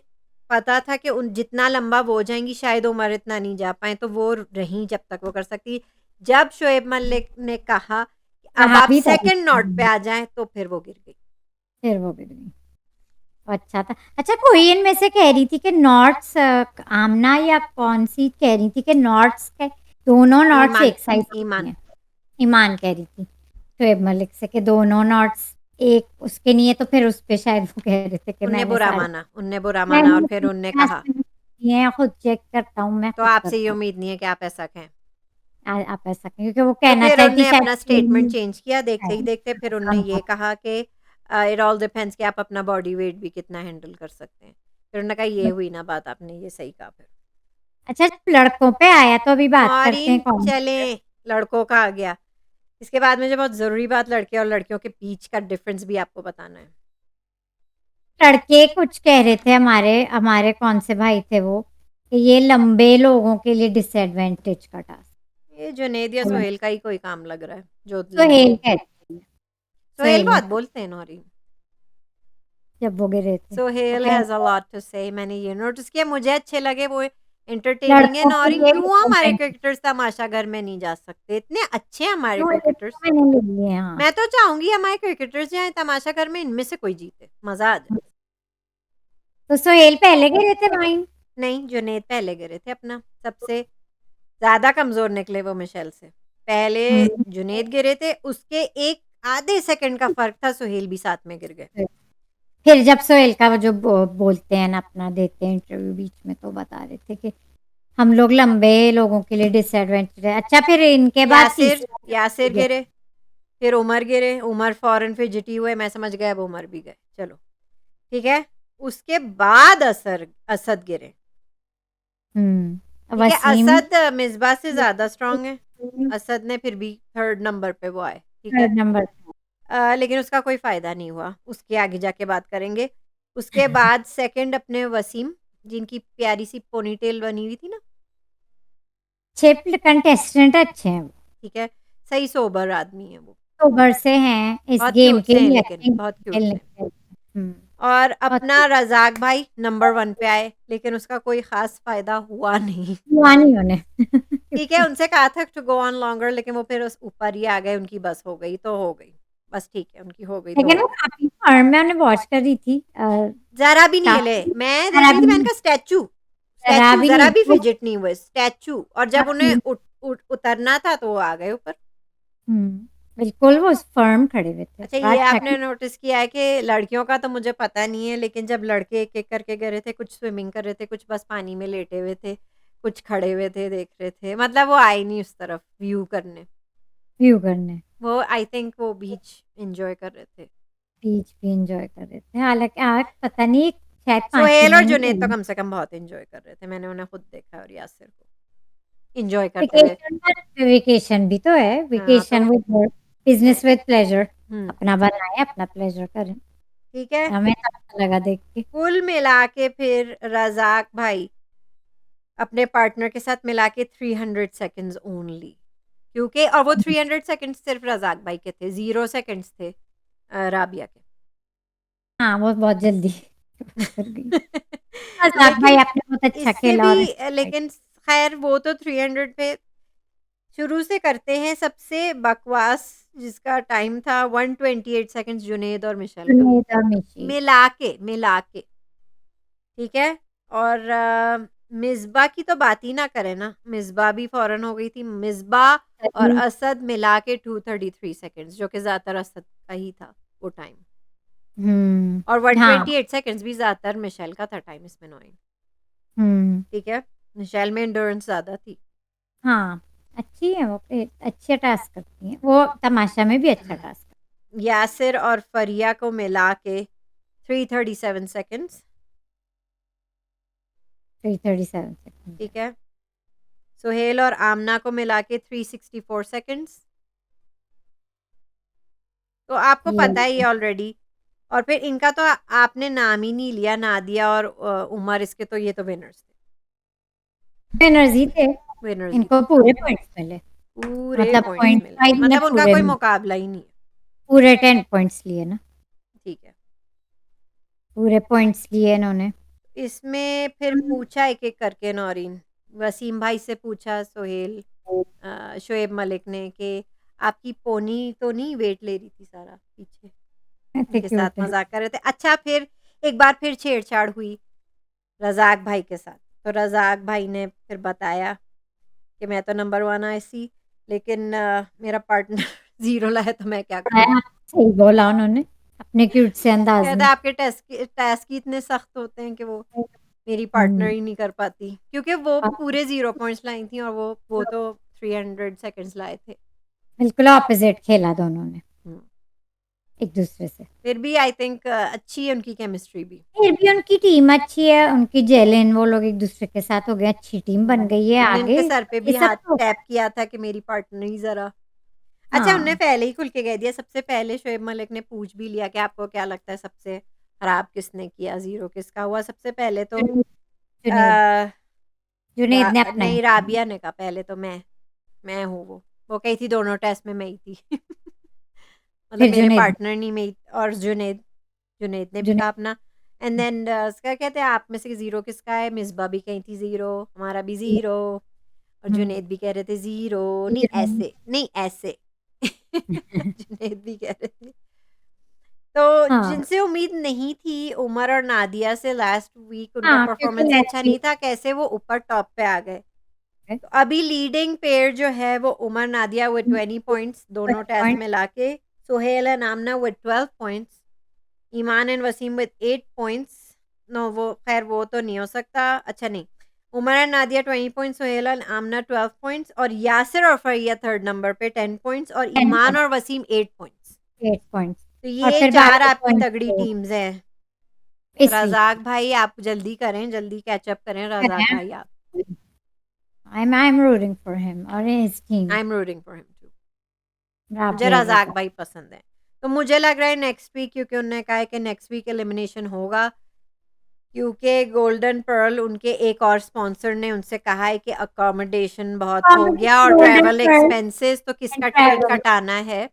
S2: पता था कि उन जितना लंबा वो जाएंगी शायद उमर इतना नहीं जा पाए, तो वो रही जब तक वो कर सकती। जब शोएब मलिक ने कहा कि अब
S1: कहा
S2: आप
S1: भी था
S2: सेकंड नोट पे आ जाएं, तो फिर वो गिर गई।
S1: फिर वो गिर गई। अच्छा था। अच्छा, कोई इनमें से कह रही थी कि नॉट्स, आमना या कौन सी कह रही थी कि नॉट्स के दोनों नॉट्स
S2: ईमान,
S1: एक साइज होती
S2: ईमान।
S1: हैं। ईमान कह रही थी शोएब मलिक से कि दोनों नॉट्स एक उसके नहीं है, तो फिर उस पे शायद वो कह रहे थे कि
S2: उनने
S1: मैंने
S2: बुरा
S1: सारे,
S2: माना, उनने बुरा माना, और फिर उनने
S1: मैंने
S2: कहा,
S1: ये खुद चेक करता हूँ, मैं
S2: तो
S1: खुद
S2: आपसे ये
S1: करता हूँ।
S2: उम्मीद नहीं है कि आप ऐसा कहें।
S1: आप ऐसा कहें, क्योंकि वो
S2: तो
S1: कहना
S2: फिर
S1: चाहती
S2: उनने अपना स्टेटमेंट
S1: शायद
S2: चेंज किया देखते ही देखते, फिर उनने ये कहा कि इट ऑल डिपेंड्स कि आप अपना बॉडी वेट भी कितना हैंडल कर सकते हैं। फिर उन्होंने कहा ये हुई ना बात, आपने ये सही कहा। फिर
S1: अच्छा, लड़कों पे आया तो अभी बात करते हैं
S2: नौरीन,
S1: कौन।
S2: चलें, लड़कों का आ गया। इसके बाद मुझे बहुत ज़रूरी बात लड़के और लड़कियों के बीच का डिफरेंस भी आपको बताना है।
S1: लड़के कुछ कह रहे थे, हमारे हमारे कौन से भाई थे वो, कि ये लंबे लोगों के लिए डिसएडवांटेज का टास्क।
S2: ये जुनैद या सोहेल का ही कोई काम लग रहा है, जो लंबे
S1: सोहेल
S2: हैं।
S1: कहती है,
S2: सोहेल
S1: सोहेल ने
S2: बहुत
S1: कहा
S2: बोलते हैं नौरीन।
S1: जब वो गिरे थे, वो
S2: सोहेल
S1: कह
S2: हैज़ अ लॉट टू से, मैंने ये नोटिस किया, मुझे अच्छे लगे वो, एंटरटेनिंग है
S1: लड़कों के
S2: नौरीन।
S1: लिए
S2: क्यों हमारे
S1: डिसएडवांटेज,
S2: क्रिकेटर्स तमाशा घर में नहीं जा सकते? इतने अच्छे हैं हमारे
S1: क्यों ये
S2: क्रिकेटर्स।
S1: तो मैंने ले लिए, हाँ।
S2: मैं तो चाहूंगी हमारे क्रिकेटर्स जाए तमाशा घर में, इनमें से कोई जीते, मजा आ जाए।
S1: तो सोहेल पहले गिरे थे भाई।
S2: नहीं, जुनैद पहले गिरे थे अपना, सबसे ज्यादा कमजोर निकले वो मिशेल से। पहले
S1: हम्म।
S2: जुनैद गिरे थे, उसके एक आधे सेकंड का फर्क था, सुहेल भी साथ में गिर गए।
S1: फिर जब सोहेल का वो जो बोलते हैं ना, अपना देते हैं इंटरव्यू बीच में, तो बता रहे थे कि हम लोग लंबे लोगों के लिए डिसएडवांटेज है। अच्छा, फिर इनके बाद
S2: यासिर,
S1: तीसरा
S2: यासिर गिरे, फिर उमर गिरे, उमर फौरन फिर जिटी हुए, मैं समझ गया अब उमर भी गए, चलो ठीक है। उसके बाद असद गिरे, ठीक है।
S1: वसीम
S2: असद मिसबा से ज्यादा स्ट्रांग है, असद ने फिर भी थर्ड नंबर पे वो आए, ठीक है।
S1: Third number.
S2: लेकिन उसका कोई फ़ायदा नहीं हुआ, उसके आगे जाके बात करेंगे। उसके बाद सेकंड अपने वसीम, जिनकी प्यारी-सी पोनीटेल बनी हुई थी ना,
S1: 6 कंटेस्टेंट अच्छे हैं वो,
S2: ठीक है? सही सोबर आदमी है वो।
S1: सोबर से हैं, इस
S2: बहुत
S1: गेम
S2: क्यूट
S1: के
S2: से हैं
S1: लिए आई
S2: लेकिन,
S1: थिंक
S2: बहुत क्यूट से
S1: खेलने
S2: हैं।
S1: खेलते हैं।
S2: और
S1: बहुत
S2: अपना रज़ाक भाई नंबर 1 पे आए, लेकिन उसका कोई ख़ास फ़ायदा हुआ नहीं।
S1: हुआ नहीं उन्हें।
S2: ठीक है, उनसे कहा था टू गो ऑन लॉन्गर, लेकिन वो फिर उस ऊपर ही आ गए, उनकी बस हो गई तो हो गई। बस ठीक है, उनकी हो गई तो
S1: लेकिन
S2: हो
S1: वो
S2: गई।
S1: काफ़ी फर्म मैंने वॉच करी थी
S2: ज़रा भी नहीं हिले।
S1: काफ़ी
S2: मैं देख
S1: ज़रा
S2: रही थी,
S1: भी
S2: मैंने
S1: नहीं
S2: कहा स्टैच्यू,
S1: ज़रा
S2: स्टैच्यू
S1: भी
S2: ज़रा
S1: नहीं
S2: भी
S1: वो
S2: फिजिट नहीं हुए, स्टैच्यू। और जब उन्हें
S1: काफ़ी
S2: उतरना था तो वो आ गए ऊपर।
S1: बिल्कुल वो फर्म खड़े हुए थे।
S2: अच्छा,
S1: बड़ा
S2: ये
S1: अच्छा
S2: आपने
S1: किया।
S2: नोटिस किया है कि लड़कियों का तो मुझे पता नहीं है, लेकिन जब लड़के एक-एक करके गए थे, कुछ स्विमिंग कर रहे थे, कुछ बस पानी में लेटे हुए थे, कुछ खड़े हुए थे, देख रहे थे। मतलब वो आए नहीं उस तरफ व्यू करने।
S1: व्यू करने,
S2: वो आई थिंक वो बीच एन्जॉय कर रहे थे।
S1: बीच भी एन्जॉय कर रहे थे। हालाँकि आज पता नहीं शायद 5-6
S2: सुहेल और
S1: महीने
S2: जुनैद तो
S1: पहले
S2: कम से कम बहुत एन्जॉय कर रहे थे। मैंने उन्हें खुद देखा और यासिर को एन्जॉय करते हुए।
S1: वेकेशन भी तो है,
S2: हाँ,
S1: वेकेशन
S2: तो
S1: with work, business with pleasure.
S2: हुँ,
S1: अपना बनाएँ, अपना प्लेज़र करें।
S2: ठीक है।
S1: हमें तो अच्छा लगा देख के।
S2: कुल मिला के फिर रज़ाक भाई अपने पार्टनर के साथ मिला के 300 सेकंड्स ओनली, क्योंकि और वो 300 सेकंड्स सिर्फ रज़ाक भाई के थे, 0 सेकंड्स थे राबिया के।
S1: हाँ, वो बहुत जल्दी कर गई। मज़ाक भाई
S2: लेकिन
S1: आपने बहुत अच्छा
S2: इससे
S1: खेला
S2: भी
S1: और
S2: लेकिन खैर वो तो 300 पे शुरू से करते हैं। सबसे बकवास जिसका टाइम था 128 सेकंड्स जुनैद और मिशेल का,
S1: जुनैद और मिशी।
S2: मिला के, ठीक है? और मिस्बा की तो बात ही ना करें ना, मिस्बा भी फ़ौरन हो गई थी। मिस्बा और
S1: तभी
S2: असद मिला के 233 सेकंड्स, जो कि ज़्यादातर असद का ही था वो टाइम। और
S1: हाँ,
S2: 128 सेकंड्स भी ज़्यादातर मिशेल का था टाइम इसमें 9,
S1: हुँ,
S2: ठीक है? मिशेल में एंड्योरेंस ज़्यादा थी।
S1: हाँ, अच्छी है वो अच्छे टास्क करती हैं। वो तमाशा में भी अच्छा टास्क
S2: यासिर और फ़रिया को मिला के 337 सेकंड्स,
S1: 337 सेकंड है।
S2: ठीक है? सुहेल और आमना को मिला के 364 सेकंड्स। तो आपको
S1: ये
S2: पता ही है ऑलरेडी। और फिर इनका तो आपने नाम ही नहीं लिया, नादिया और उमर, इसके तो ये तो विनर्स थे,
S1: विनर्स ही थे।
S2: विनर्स ही
S1: इनको
S2: थे।
S1: पूरे पॉइंट्स मिले।
S2: पूरे
S1: मतलब
S2: पॉइंट्स
S1: पॉइंट
S2: मिले,
S1: 5 में
S2: मतलब उनका
S1: पूरे
S2: कोई
S1: मिले।
S2: मुकाबला ही नहीं है।
S1: पूरे 10 पॉइंट्स लिए ना,
S2: ठीक है।
S1: पूरे पॉइंट्स लिए इन्होंने।
S2: इसमें फिर पूछा एक-एक करके नौरीन, वसीम भाई से पूछा सोहेल, शोएब मलिक ने कि आपकी पोनी तो नहीं वेट ले रही थी सारा पीछे?
S1: इतने
S2: उनके साथ
S1: क्यूट है।
S2: मज़ाक कर रहे थे। अच्छा, फिर एक बार फिर छेड़छाड़ हुई रज़ाक भाई के साथ। तो रज़ाक भाई ने फिर बताया कि मैं तो नंबर 1 आई सी, लेकिन मेरा पार्टनर 0 लाया तो मैं क्या करूँ?
S1: हाँ, सही बोला उन्होंने, अपने क्यूट से अंदाज़
S2: कहता
S1: में।
S2: है आपके टास्क ही इतने सख्त होते हैं कि वो मेरी पार्टनर
S1: हुँ,
S2: ही नहीं कर पाती। क्योंकि वो
S1: हाँ,
S2: पूरे 0 पॉइंट्स लाई थी और वो तो 300 सेकंड्स लाए थे।
S1: बिल्कुल ऑपोज़िट खेला दोनों ने,
S2: हुँ।
S1: एक-दूसरे से।
S2: फिर भी आई थिंक अच्छी है उनकी केमिस्ट्री भी।
S1: फिर भी उनकी टीम अच्छी है, उनकी जेलिन वो लोग एक-दूसरे के साथ हो गए, अच्छी टीम बन गई है
S2: उन्होंने
S1: आगे।
S2: इनके सर पे
S1: ये
S2: भी
S1: सब
S2: हाथ
S1: तो
S2: टैप किया था कि मेरी पार्टनर ही ज़रा। अच्छा, उन्होंने
S1: हाँ,
S2: पहले ही खुल के कह दिया। सबसे पहले शोएब मलिक ने पूछ भी लिया कि आपको क्या लगता है सबसे खराब किसने किया, ज़ीरो किसका हुआ? सबसे पहले तो
S1: जुनैद जुनैद
S2: अ,
S1: जुनैद ने अपना
S2: नहीं,
S1: हिस्सा
S2: राबिया ने कहा पहले तो मैं हूँ वो। वो कही थी दोनों टेस्ट में मैं ही थी। मतलब
S1: फिर
S2: मेरे
S1: जुनैद
S2: पार्टनर नहीं, मैं ही। और जुनैद ने भी
S1: जुनैद
S2: कहा अपना। एंड देन उसका कहते हैं आप में से ज़ीरो किसका है? मिसबा भी कही थी ज़ीरो, हमारा भी ज़ीरो, और
S1: हुँ,
S2: जुनैद भी कह रहे थे ज़ीरो, नहीं
S1: हीरो
S2: ऐसे, नहीं ऐसे। जुनैद भी कह रहे थे। तो
S1: हाँ,
S2: जिनसे उम्मीद नहीं थी, उमर और नादिया से, लास्ट वीक उनका
S1: हाँ, क्योंकि
S2: परफॉर्मेंस अच्छा
S1: ऐसी
S2: नहीं था, कैसे वो ऊपर टॉप पे आ गए। तो अभी लीडिंग पेयर जो है वो उमर नादिया विद 20 पॉइंट्स, दोनों टेस्ट
S1: पॉइंट
S2: में लाके। Suhail and Aamna with 12 points, Iman and Waseem with 8 points. No, वो खैर वो तो नहीं हो सकता। अच्छा नहीं, Umar and Nadia 20 points, Suhail and Aamna 12 points, और यासिर और फरिया थर्ड नंबर पे 10 पॉइंट्स, और
S1: 10
S2: ईमान
S1: पॉइंट
S2: और वसीम 8 पॉइंट्स।
S1: 8 पॉइंट्स
S2: तो
S1: और
S2: ये
S1: फिर
S2: 4
S1: 12
S2: आपकी
S1: पॉइंट
S2: तगड़ी
S1: तो
S2: टीम्स हैं। तो
S1: इस वीक
S2: रज़ाक भाई आप जल्दी करें, जल्दी कैचअप करें रज़ाक
S1: करें।
S2: भाई आप।
S1: I am rooting for him और his team.
S2: I am rooting for him too. मुझे
S1: राबिया के
S2: रज़ाक
S1: साथ।
S2: भाई पसंद है। तो मुझे लग रहा है नेक्स्ट वीक, क्योंकि उन्होंने कहा है कि नेक्स्ट वीक एलिमिनेशन होगा, क्योंकि गोल्डन पर्ल उनके एक और स्पॉन्सर ने उनसे कहा है कि अकोमोडेशन बहुत हो गया और
S1: गोल्डन
S2: ट्रैवल
S1: पर्ल
S2: एक्सपेंसेस, तो
S1: एंड
S2: किसका टिकट
S1: ट्रैवल,
S2: कटाना है।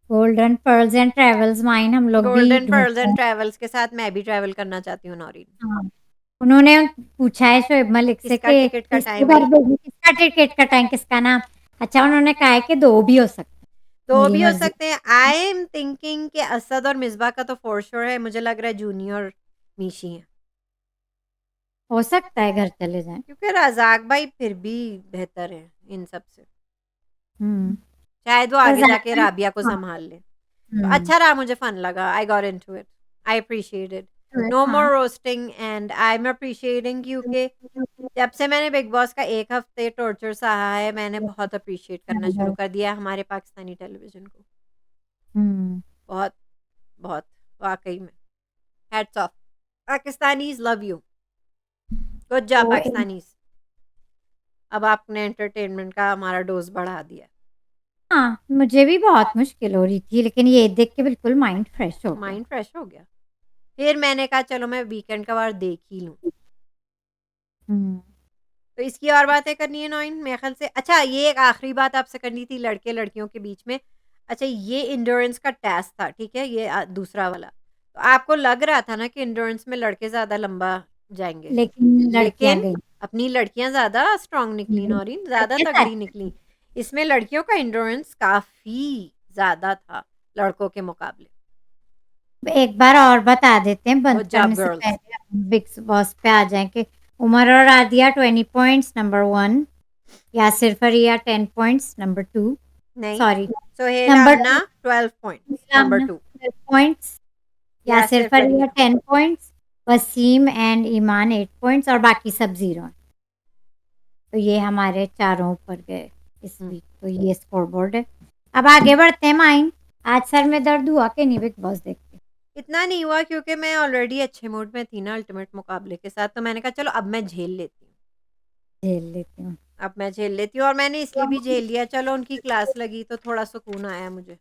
S1: Golden pearls and travels mine हम लोग भी
S2: गोल्डन पर्ल्स
S1: ढूंढते
S2: एंड
S1: हैं।
S2: ट्रैवल्स के साथ मैं भी ट्रैवल करना चाहती हूँ नौरीन।
S1: हाँ, उन्होंने पूछा है शोएब मलिक से
S2: किसका
S1: कि
S2: टिकट
S1: किसको
S2: कटाएं
S1: भर
S2: भाई?
S1: दोगी, किसका टिकट कटाएं, किसका नाम। अच्छा, उन्होंने कहा है कि 2 भी हो सकते हैं,
S2: दो
S1: मेरी
S2: भी हो
S1: मर्जी।
S2: सकते हैं। आई एम थिंकिंग कि असद और मिसबा का तो फॉर श्योर है, मुझे लग रहा है जूनी और मीशी है,
S1: हो सकता है घर चले जाएं।
S2: क्योंकि रजाक भाई फिर भी बेहतर है इन सब से।
S1: हम्म।
S2: शायद वो
S1: पर
S2: आगे जाके
S1: ज्यादा,
S2: राबिया को
S1: हाँ।
S2: संभाल ले। तो
S1: हम्म।
S2: अच्छा रहा, मुझे फन लगा, I got into it, I appreciate it.
S1: तो
S2: नो
S1: हाँ।
S2: More roasting and I am appreciating, क्योंकि जब से मैंने बिग बॉस का 1 हफ्ते टॉर्चर सहा है, मैंने बहुत अप्रिशिएट करना शुरू कर दिया है हमारे पाकिस्तानी टेलीविज़न को।
S1: हम्म।
S2: बहुत, बहुत, वाक़ई में। Hats off. Pakistanis love you. Good job
S1: तो
S2: पाकिस्तानीज़। अब आपने एंटरटेनमेंट का हमारा डोज़ बढ़ा दिया।
S1: हाँ, मुझे भी बहुत मुश्किल हो रही थी, लेकिन ये देख के बिल्कुल माइंड फ्रेश हो गया।
S2: माइंड फ्रेश हो गया। फिर मैंने कहा चलो मैं वीकेंड का बार देख ही लूँ।
S1: हम्म।
S2: तो इसकी और बातें करनी है नौइन मेरे ख्याल से। अच्छा, ये एक आखिरी बात आपसे करनी थी लड़के लड़कियों के बीच में। अच्छा, ये इंड्योरेंस का टेस्ट था, ठीक है, ये दूसरा वाला। तो आपको लग रहा था ना कि इंड्योरेंस में लड़के ज़्यादा लंबा जाएंगे,
S1: लेकिन लड़कियां
S2: लेकिन
S1: गई,
S2: अपनी लड़कियां ज़्यादा स्ट्रांग निकली नौरीन, ज़्यादा
S1: लड़के
S2: तगड़ी
S1: साथ।
S2: निकली। इसमें लड़कियों का इंड्योरेंस काफ़ी ज़्यादा था लड़कों के मुकाबले।
S1: एक बार और बता देते हैं बंद
S2: गुड जॉब
S1: करने से
S2: गर्ल्स।
S1: पहले, हम बिग बॉस पे आ जाएं कि उमर और Aadiya 20 points number 1, Yasir Fariya 10 points number 2,
S2: नहीं,
S1: sorry
S2: Sohail
S1: number
S2: Aamna
S1: 2,
S2: 12 points number
S1: Aamna
S2: 2।
S1: 12 points, Yasir
S2: Yasir
S1: Fariya
S2: Fariya
S1: 10 points, Waseem and Iman 8 points और बाकी सब 0 हैं। तो ये हमारे चारों ऊपर गए इस वीक, तो ये स्कोर बोर्ड है। अब आगे बढ़ते हैं माइन। आज सर में दर्द हुआ कि नहीं बिग बॉस देख के?
S2: इतना नहीं हुआ, क्योंकि मैं ऑलरेडी अच्छे मूड में थी ना अल्टीमेट मुकाबले के साथ, तो मैंने कहा चलो अब मैं झेल लेती हूँ।
S1: झेल लेती हूँ।
S2: अब मैं झेल लेती हूँ, और मैंने इसलिए भी झेल लिया, चलो उनकी क्लास लगी तो थोड़ा सुकून आया मुझे।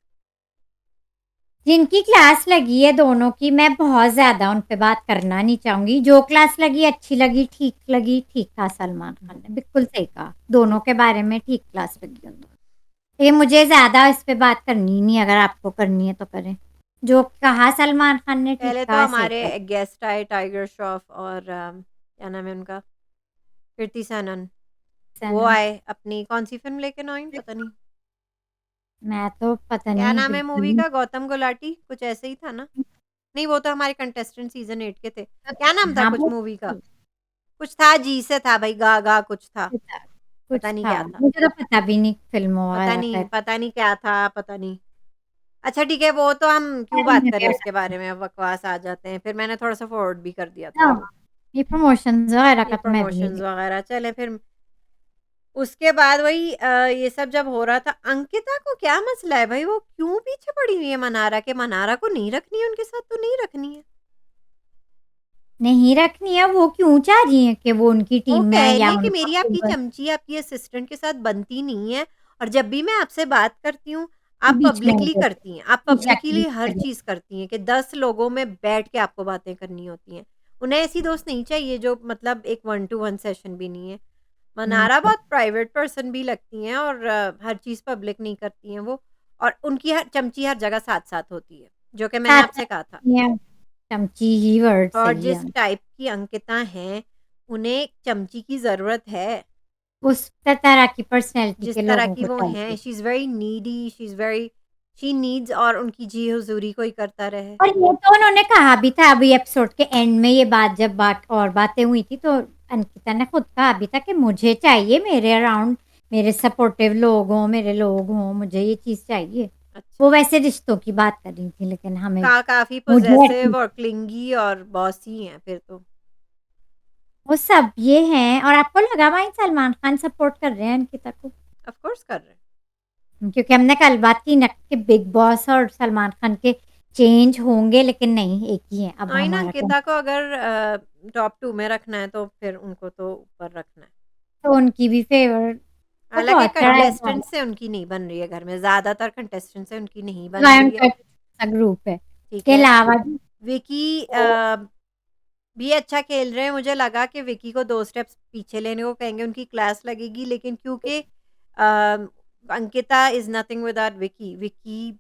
S1: जिनकी क्लास लगी है दोनों की, मैं बहुत ज्यादा उन पे बात करना नहीं चाहूंगी। जो क्लास लगी अच्छी लगी, ठीक लगी, ठीक था। सलमान खान ने बिल्कुल सही कहा, दोनों के बारे में ठीक क्लास लगी उन दोनों। ये मुझे ज्यादा इस पे बात करनी नहीं, अगर आपको करनी है तो करें। जो कहा सलमान खान ने ठीक
S2: पहले तो
S1: कहा, सही
S2: हमारे
S1: कहा।
S2: गेस्ट आए टाइगर श्रॉफ और क्या नाम है उनका, कृति सनन। वो
S1: सनम,
S2: आए अपनी कौन सी फिल्म लेके नौइन, पता नहीं
S1: मैं तो पता
S2: क्या
S1: नहीं
S2: नाम है
S1: बिल्कुल
S2: मूवी
S1: नहीं।
S2: का, गौतम गुलाटी कुछ ऐसे ही था ना। नहीं, वो तो हमारे कंटेस्टेंट सीजन 8 के थे। क्या नाम था
S1: हाँ,
S2: कुछ
S1: वो
S2: मूवी का, कुछ था जी से था भाई, गा गा कुछ था,
S1: कुछ
S2: पता नहीं
S1: था,
S2: क्या था।
S1: मुझे तो पता भी नहीं फिल्मों
S2: पता
S1: वगैरह
S2: नहीं,
S1: का।
S2: पता नहीं क्या था, पता नहीं। अच्छा ठीक है, वो तो हम क्यों बात करें उसके बारे में, अब बकवास आ जाते हैं, फिर मैंने थोड़ा सा फॉरवर्ड भी कर दिया था
S1: हाँ,
S2: वो।
S1: ये प्रमोशंस वगैरह
S2: ये
S1: का तो मैं भी नहीं
S2: प्रमोशंस
S1: देखती।
S2: वगैरह चले फिर। उसके बाद वही ये सब जब हो रहा था, अंकिता को क्या मसला है भाई, वो क्यों पीछे पड़ी हुई है मनारा के? मनारा को नहीं रखनी है उनके साथ तो नहीं रखनी है।
S1: नहीं रखनी है, वो क्यों चाह रही है कि वो उनकी
S2: वो
S1: टीम में
S2: कह
S1: है
S2: रही
S1: या
S2: है कि
S1: उनका
S2: मेरी आपकी
S1: फेवर
S2: चमची आपकी असिस्टेंट के साथ बनती नहीं है, और जब भी मैं आपसे बात करती हूँ आप
S1: बीच में
S2: पब्लिकली
S1: है,
S2: करती हैं, आप
S1: ईशा के
S2: पब्लिकली
S1: बीच
S2: हर
S1: में।
S2: चीज़ करती हैं कि 10 लोगों में बैठ के आपको बातें करनी होती हैं। उन्हें ऐसी दोस्त नहीं चाहिए जो मतलब एक 1 टू 1 सेशन भी नहीं है। मनारा
S1: हम्म।
S2: बहुत प्राइवेट पर्सन भी लगती हैं, और हर चीज़ पब्लिक नहीं करती हैं वो, और उनकी हर चमची हर जगह साथ-साथ होती है, जो कि मैंने
S1: साथ
S2: आपसे कहा था।
S1: में है, चमची ही वर्ड
S2: और
S1: सही
S2: जिस
S1: है।
S2: टाइप की अंकिता हैं, उन्हें चमची की ज़रूरत है।
S1: उस तरह की पर्सनैलिटी
S2: जिस
S1: के
S2: तरह
S1: लोगों
S2: की
S1: को
S2: वो हैं,
S1: चाहिए।
S2: She is very needy, she is very, she needs, और उनकी जी हुज़ूरी कोई करता रहे।
S1: और ये तो उन्होंने कहा भी था अभी एपिसोड के एंड में, ये बात जब बात और बातें हुई थी तो अंकिता ने खुद कहा भी था कि मुझे चाहिए मेरे अराउंड मेरे सपोर्टिव लोग हों, मेरे लोग हों, मुझे ये चीज़ चाहिए।
S2: अच्छा,
S1: वो वैसे रिश्तों की बात कर रही थी, लेकिन हमें,
S2: काफ़ी
S1: मुझे
S2: पॉसेसिव और क्लिंगी और बॉसी हैं फिर तो।
S1: वो सब ये हैं। और आपको लगा भाई सलमान खान सपोर्ट कर रहे हैं अंकिता को?
S2: ऑफ कोर्स कर रहे हैं।
S1: क्योंकि हमने कल बात की ना कि बिग बॉस और सलमान खान के चेंज होंगे, लेकिन नहीं, एक ही है अब
S2: आई ना,
S1: हमारा
S2: अंकिता को अगर टॉप 2 में रखना है तो फिर उनको तो ऊपर रखना है।
S1: तो उनकी भी फेवर को
S2: हालाँकि
S1: बहुत चढ़ाया जा रहा
S2: कंटेस्टेंट से उनकी नहीं बन रही है घर में, ज़्यादातर कंटेस्टेंट से उनकी नहीं बन
S1: है।
S2: रही है।
S1: सा ग्रुप है।
S2: ठीक
S1: इसके
S2: है।
S1: अलावा
S2: विकी भी अच्छा खेल रहे हैं। मुझे लगा कि विकी को 2 स्टेप्स पीछे लेने को कहेंगे, उनकी क्लास लगेगी, लेकिन क्योंकि Ankita is nothing without Vicky. Vicky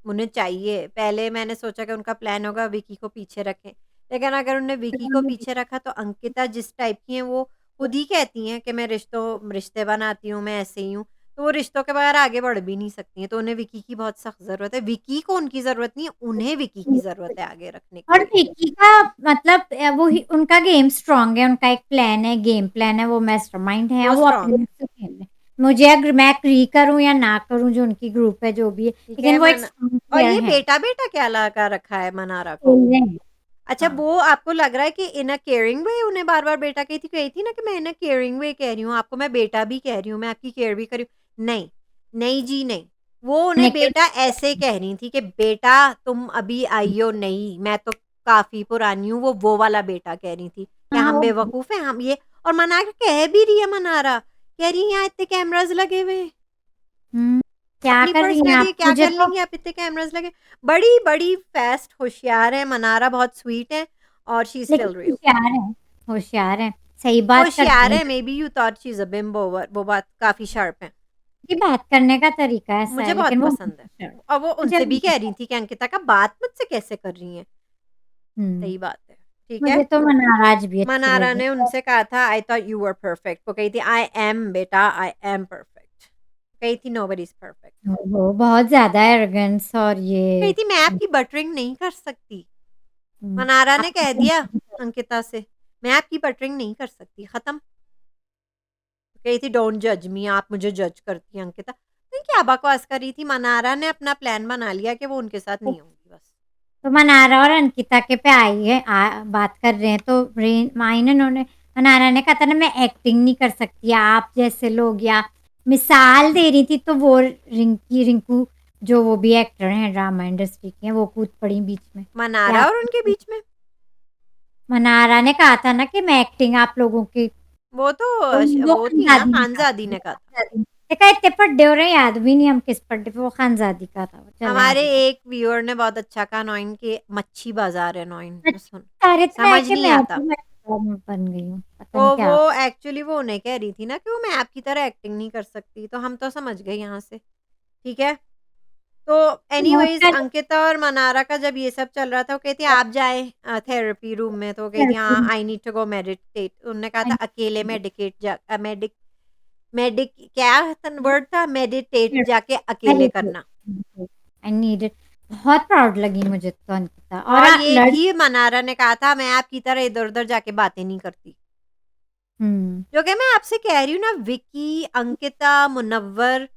S2: उन्हें चाहिए। पहले मैंने सोचा कि उनका प्लान होगा विकी को पीछे रखें, लेकिन अगर उन्हें विकी को पीछे रखा तो अंकिता जिस टाइप की हैं वो खुद ही कहती हैं कि मैं रिश्ते बनाती हूँ, मैं ऐसे ही हूँ। तो वो रिश्तों के बगैर आगे बढ़ भी नहीं सकती हैं, तो उन्हें विकी की बहुत सख्त ज़रूरत है। विकी को उनकी ज़रूरत नहीं है, उन्हें विकी की ज़रूरत है आगे रखने के
S1: और
S2: लिए।
S1: विकी का मतलब वो ही उनका गेम स्ट्रांग है, उनका एक प्लान है, गेम प्लान है, वो मास्टरमाइंड है,
S2: वो
S1: वो
S2: स्ट्रॉन्ग
S1: अपने
S2: है।
S1: से खेल रहे हैं। मुझे अगर मैं एग्री करूं या ना करूं जो उनकी ग्रुप है जो भी है,
S2: ठीक है
S1: लेकिन वो एक
S2: मन।
S1: स्ट्रांग
S2: और
S1: प्लेयर
S2: ये
S1: है,
S2: बेटा-बेटा क्या लगा रखा है मनारा को?
S1: खेल रहे हैं।
S2: अच्छा,
S1: हाँ,
S2: वो आपको लग रहा है कि इन अ केयरिंग वे उन्हें बार-बार बेटा कही थी ना कि मैं इन अ केयरिंग वे कह रही हूँ, आपको मैं बेटा भी कह रही हूँ, मैं आपकी केयर भी कर रही हूँ। नहीं, नहीं जी नहीं। वो उन्हें
S1: निखिल
S2: बेटा ऐसे कह रही थी कि बेटा तुम अभी आई हो नहीं, मैं तो काफ़ी पुरानी हूँ, वो वाला बेटा कह रही थी। क्या
S1: हाँ
S2: हम
S1: वो
S2: बेवकूफ़ हैं? हम ये और मनारा कह भी रही है मनारा, कह रही है यहाँ इतने कैमराज़ लगे हुए हैं।
S1: हम्म, क्या
S2: अपनी
S1: कर रही हैं आप?
S2: पर्सनैलिटी क्या
S1: मुझे
S2: कर
S1: तो
S2: लेंगी आप, इतने कैमरास लगे। बड़ी-बड़ी फ़ास्ट होशियार है, मनारा बहुत स्वीट है और शी इज़
S1: लेकिन
S2: स्टिल रियल।
S1: होशियार है, होशियार है, सही बात
S2: होशियार
S1: करती
S2: है,
S1: है।
S2: May be you thought she is a bimbo वो बात काफ़ी शार्प है।
S1: की बात करने का तरीका ऐसा
S2: मुझे
S1: है,
S2: बहुत
S1: लेकिन वो
S2: पसंद है। और वो
S1: मुझे
S2: उनसे भी कह रही थी कि अंकिता का बात मुझसे कैसे कर रही हैं।
S1: हम्म,
S2: सही बात है, ठीक है।
S1: मुझे तो मनाराज भी अच्छी
S2: मनारा
S1: लगी।
S2: ने उनसे कहा था I thought you were perfect, वो कही थी आई एम बेटा आई एम परफेक्ट। कही थी नोबडी इज़ परफेक्ट।
S1: वो बहुत ज्यादा एरोगेंस और
S2: कही
S1: ये
S2: थी मैं आपकी बटरिंग नहीं कर सकती।
S1: हम्म,
S2: मनारा ने कह
S1: आपको
S2: दिया अंकिता से, मैं आपकी बटरिंग नहीं कर सकती, खत्म। कही थी डोंट जज मी, आप मुझे जज करती हैं अंकिता। नहीं क्या बकवास कर रही थी, मनारा ने अपना प्लान बना लिया कि वो उनके साथ नहीं होंगी बस।
S1: तो मनारा और अंकिता के पे आई है बात कर रहे हैं तो माइन उन्होंने मनारा ने कहा था ना मैं एक्टिंग नहीं कर सकती, आप जैसे लोग, या मिसाल दे रही थी, तो वो रिंकू जो वो भी एक्टर हैं ड्रामा इंडस्ट्री के हैं, वो कूद पड़ी बीच में कि
S2: मनारा
S1: आप
S2: और उनके बीच में
S1: मनारा ने कहा था ना कि मैं एक्टिंग आप लोगों की, तो वो
S2: वो थी ना
S1: खानजादी ने कहा
S2: खानजादी
S1: था,
S2: ने कहा था।
S1: खानजादी देखा इतने पड्डे हो रहे हैं, याद भी नहीं हम किस पड्डे पे, वो खानजादी का था, वो चले
S2: हमारे
S1: आगे बात।
S2: एक व्यूअर ने बहुत अच्छा कहा नॉइन के मच्छी बाजार है नॉइन,
S1: अच्छा,
S2: सुन
S1: सारे तरह
S2: समझ
S1: के
S2: नहीं
S1: मैं
S2: आता।
S1: भी बन गई हूँ, पता
S2: तो
S1: नहीं
S2: वो
S1: क्या।
S2: एक्चुअली वो उन्हें कह रही थी ना कि वो मैं आपकी तरह एक्टिंग नहीं कर सकती, तो हम तो समझ गए यहाँ से। ठीक है। तो
S1: बहुत
S2: एनीवेज़
S1: सारे
S2: अंकिता और मनारा का जब ये सब चल रहा था, वो कहती आप जाएँ थेरेपी रूम में, तो वो कहती
S1: थेरेपी
S2: हाँ,
S1: में
S2: I need to go meditate. उन्होंने कहा था अकेले
S1: आई
S2: मेडिकेट क्या वर्ड था? मेडिटेट जाके अकेले करना।
S1: नीड इट, बहुत प्राउड लगी मुझे तो अंकिता, और
S2: और ये
S1: लड़
S2: भी मनारा ने कहा था मैं आपकी तरह इधर-उधर जाके बातें नहीं करती।
S1: हम्म,
S2: जो कि मैं आपसे कह रही हूँ ना विक्की, अंकिता, मुनव्वर,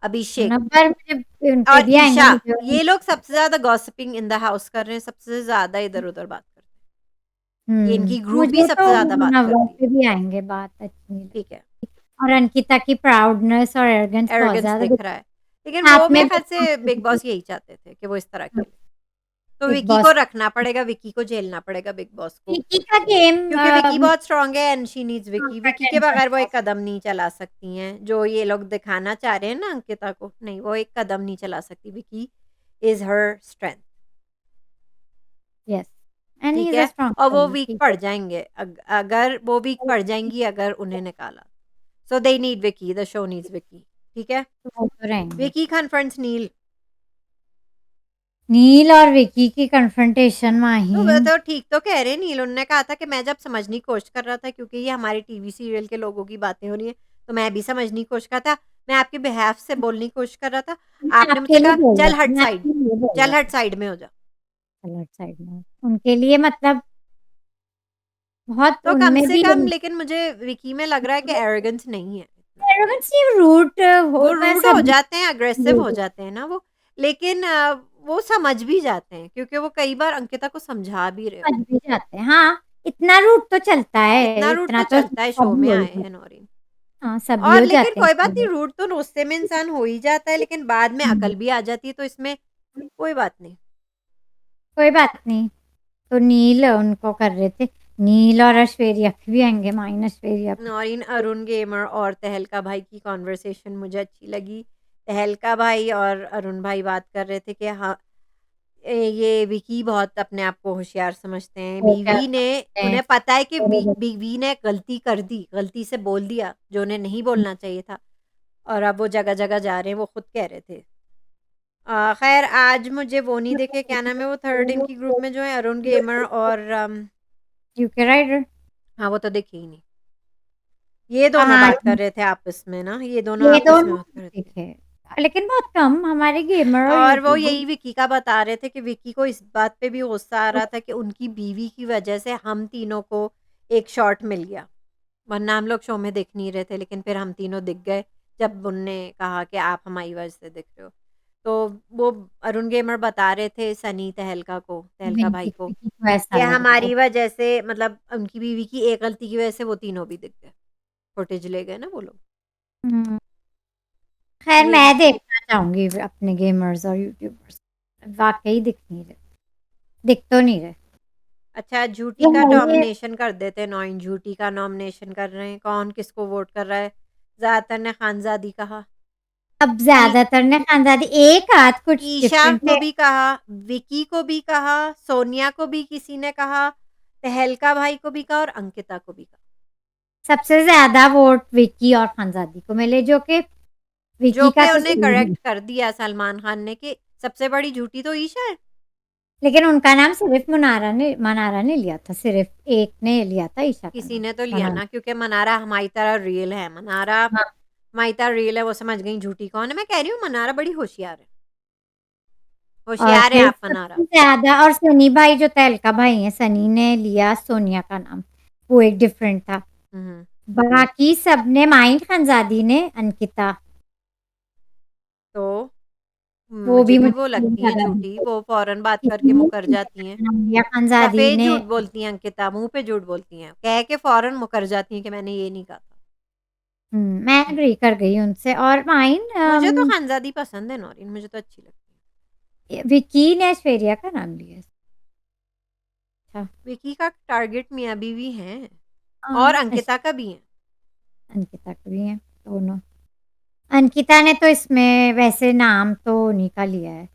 S2: अभिषेक
S1: नंबर मुझे उन पे
S2: और
S1: भी आएंगे
S2: ईशा,
S1: मुझे।
S2: ये लोग सबसे ज़्यादा गॉसिपिंग इन द हाउस कर रहे हैं, सबसे ज़्यादा इधर-उधर बात कर रहे हैं। ये इनकी ग्रुप ही
S1: मुझे
S2: सबसे
S1: तो
S2: ज़्यादा बात
S1: नंबर
S2: करती है।
S1: पे भी आएंगे, बात अच्छी नहीं
S2: ठीक है,
S1: लगी, और अंकिता की प्राउडनेस और एरोगेंस बहुत
S2: एरोगेंस
S1: ज्यादा
S2: दिख रहा है। लेकिन वो
S1: साथ में
S2: मेरे ख़्याल से बिग बॉस यही चाहते थे कि वो इस तरह खेले। तो
S1: बिग
S2: विक्की को
S1: बॉस
S2: रखना पड़ेगा, विक्की को झेलना पड़ेगा बिग बॉस को।
S1: विकी का गेम
S2: क्योंकि विक्की बहुत स्ट्रॉन्ग है and she needs Vicky. Vicky के
S1: कंटेंट
S2: बगैर वो एक कदम नहीं चला सकती हैं। जो ये लोग दिखाना चाह रहे हैं ना अंकिता को, नहीं वो एक कदम नहीं चला सकती। Vicky is her strength.
S1: Yes, and he
S2: ठीक
S1: इज अ
S2: है?
S1: स्ट्रांग
S2: और वो
S1: प्लेयर,
S2: वीक
S1: ठीक
S2: पड़
S1: है।
S2: जाएँगे अगर वो वीक पड़ जाएँगी अगर उन्हें निकाला। So they need Vicky, the show needs Vicky. ठीक है?
S1: तो वो तो रहेंगे।
S2: विक्की कन्फ्रंट्स नील।
S1: नील और विकी की कन्फ्रंटेशन
S2: तो वो
S1: माहीन,
S2: तो ठीक तो कह रहे हैं नील। उन्होंने कहा था कि मैं जब समझने की कोशिश कर रहा था क्योंकि ये हमारे टीवी सीरियल के लोगों की बातें हो रही हैं, तो मैं भी समझने की कोशिश कर था। मैं आपके बिहाफ़ से बोलने की कोशिश कर रहा था।
S1: मैं
S2: आपने
S1: आपके
S2: मुझसे
S1: लिए
S2: कहा
S1: बोल रहा
S2: चल
S1: था,
S2: हट
S1: मैं
S2: साइड,
S1: आपके लिए बोल
S2: चल
S1: रहा
S2: हट
S1: था,
S2: साइड में हो जा।
S1: अलर्ट साइड में उनके लिए मतलब बहुत
S2: तो कम
S1: उनमें
S2: से
S1: भी
S2: कम लेकिन मुझे विकी में लग रहा है कि एरोगेंस नहीं है इतना।
S1: एरोगेंस रूट हो,
S2: वो
S1: मैं
S2: रूड हो
S1: सब
S2: जाते हैं, अग्रेसिव हो
S1: बोल
S2: जाते हैं ना वो। लेकिन वो समझ भी जाते हैं क्योंकि वो कई बार अंकिता को समझा भी रहे
S1: समझ
S2: होते
S1: भी जाते हैं, हाँ इतना रूट तो चलता
S2: हैं।
S1: है,
S2: इतना रूड
S1: इतना
S2: तो
S1: तो
S2: चलता है, शो
S1: सभी
S2: में
S1: हो
S2: आए
S1: जाते
S2: हैं
S1: हैं।
S2: नौरीन।
S1: हाँ सभी
S2: और
S1: हो
S2: लेकिन
S1: जाते
S2: कोई बात नहीं,
S1: हैं।
S2: रूड तो गुस्से में इंसान हो ही जाता है, लेकिन बाद में
S1: हम्म,
S2: अकल भी आ जाती है, तो इसमें कोई बात नहीं।
S1: कोई बात नहीं। तो नील उनको कर रहे थे, नील और ऐश्वर्या भी आएंगे, माइन ऐश्वर्या भी।
S2: नौरीन, अरुण गेमर और तहलका भाई की कॉन्वर्सेशन मुझे अच्छी लगी। तहलका भाई और अरुण भाई बात कर रहे थे कि हाँ, ये विकी बहुत अपने आप को होशियार समझते हैं।
S1: वो क्या
S2: बीवी ने
S1: समझते हैं
S2: उन्हें पता है कि
S1: थोड़े बहुत।
S2: बीवी ने गलती कर दी, गलती से बोल दिया जो उन्हें नहीं बोलना चाहिए था और अब वो जगह-जगह जा रहे हैं, वो खुद कह रहे थे। खैर आज मुझे वो नहीं दिखे, क्या नाम है वो थर्ड इनकी ग्रुप में जो है अरुण गेमर और
S1: यूके राइडर।
S2: हाँ, वो तो दिखे ही नहीं। ये दोनों
S1: हाँ,
S2: बात कर रहे थे आपस में ना, ये दोनों
S1: ये
S2: आपस में
S1: दोनों
S2: बात कर रहे थे।
S1: दिखे, लेकिन बहुत कम हमारे गेमर और
S2: और वो
S1: यूट्यूबर।
S2: यही विक्की का बता रहे थे कि विक्की को इस बात पे भी गुस्सा आ रहा था कि उनकी बीवी की वजह से हम तीनों को एक शॉट मिल गया, वरना हम लोग शो में दिख नहीं रहे थे, लेकिन फिर हम तीनों दिख गए जब उनने कहा कि आप हमारी वजह से दिख रहे हो। तो वो अरुण गेमर बता रहे थे सनी तहलका को, तहलका भाई को,
S1: विकी को ऐसा
S2: कि
S1: लग रहा है।
S2: हमारी वजह से मतलब उनकी बीवी की एक गलती की वजह से वो तीनों भी दिख गए, फुटेज ले गए ना वो लोग।
S1: हम्म, खैर
S2: ये
S1: मैं देखना चाहूंगी अपने गेमर्स और यूट्यूबर्स, वाकई दिख तो नहीं रहे।
S2: अच्छा, झूठी
S1: ये
S2: का
S1: है ये।
S2: नॉमिनेशन कर देते हैं, 9 झूठी का नॉमिनेशन कर रहे हैं, कौन किसको वोट कर रहा है? ज़्यादातर ने खानज़ादी कहा।
S1: अब
S2: ई
S1: ज्यादातर ने खानदादी, एक आध कुछ
S2: ईशा
S1: डिफरेंट
S2: को
S1: है।
S2: भी कहा, विकी को भी कहा, सोनिया को भी किसी ने कहा, तहलका भाई को भी कहा और अंकिता को भी कहा।
S1: सबसे ज्यादा वोट विकी और खानजादी को मिले, जो कि
S2: जो
S1: विकी का
S2: कि
S1: तो
S2: उन्हें
S1: सही है।
S2: करेक्ट कर दिया सलमान खान ने कि सबसे बड़ी झूठी तो ईशा है।
S1: लेकिन उनका नाम सिर्फ मनारा ने लिया था, सिर्फ एक ने लिया था ईशा का
S2: किसी
S1: नाम।
S2: ने तो लिया
S1: मनारा।
S2: ना, क्योंकि मनारा हमारी तरह रियल है। मनारा
S1: हाँ,
S2: हमारी तरह रियल है, वो समझ गई झूठी कौन है। मैं कह रही हूँ मनारा बड़ी होशियार है।
S1: और
S2: होशियार है
S1: फिर
S2: आप मनारा।
S1: सबसे ज्यादा, और सनी भाई जो तहलका भाई है, सनी ने लिया सोनिया का नाम, वो एक डिफरेंट था।
S2: हुँ।
S1: बाकी सबने माइन खानजादी ने अंकिता,
S2: तो
S1: वो
S2: मुझे
S1: भी
S2: भी
S1: मुझे
S2: वो
S1: नहीं
S2: लगती हैं
S1: लगा
S2: झूठी,
S1: बिल्कुल।
S2: वो फ़ौरन बात
S1: किसी
S2: करके
S1: ने
S2: मुकर
S1: अंकिता
S2: जाती हैं।
S1: का नाम लिया, खानजादी
S2: सफ़ेद
S1: ने।
S2: झूठ बोलती हैं अंकिता, मुँह पे झूठ बोलती हैं, कह के फ़ौरन मुकर जाती हैं कि मैंने ये नहीं कहा था।
S1: मैं एग्री कर गई उनसे। और माइन
S2: मुझे तो खानज़ादी पसंद है नौरीन, मुझे तो अच्छी लगती है।
S1: विकी ने ऐश्वर्या का नाम लिया। अच्छा।
S2: विकी का टारगेट मियाँ-बीवी हैं और
S1: हाँ,
S2: अंकिता का भी है।
S1: अंकिता का भी है दोनों। अंकिता ने तो इसमें वैसे नाम तो उन्हीं का लिया है।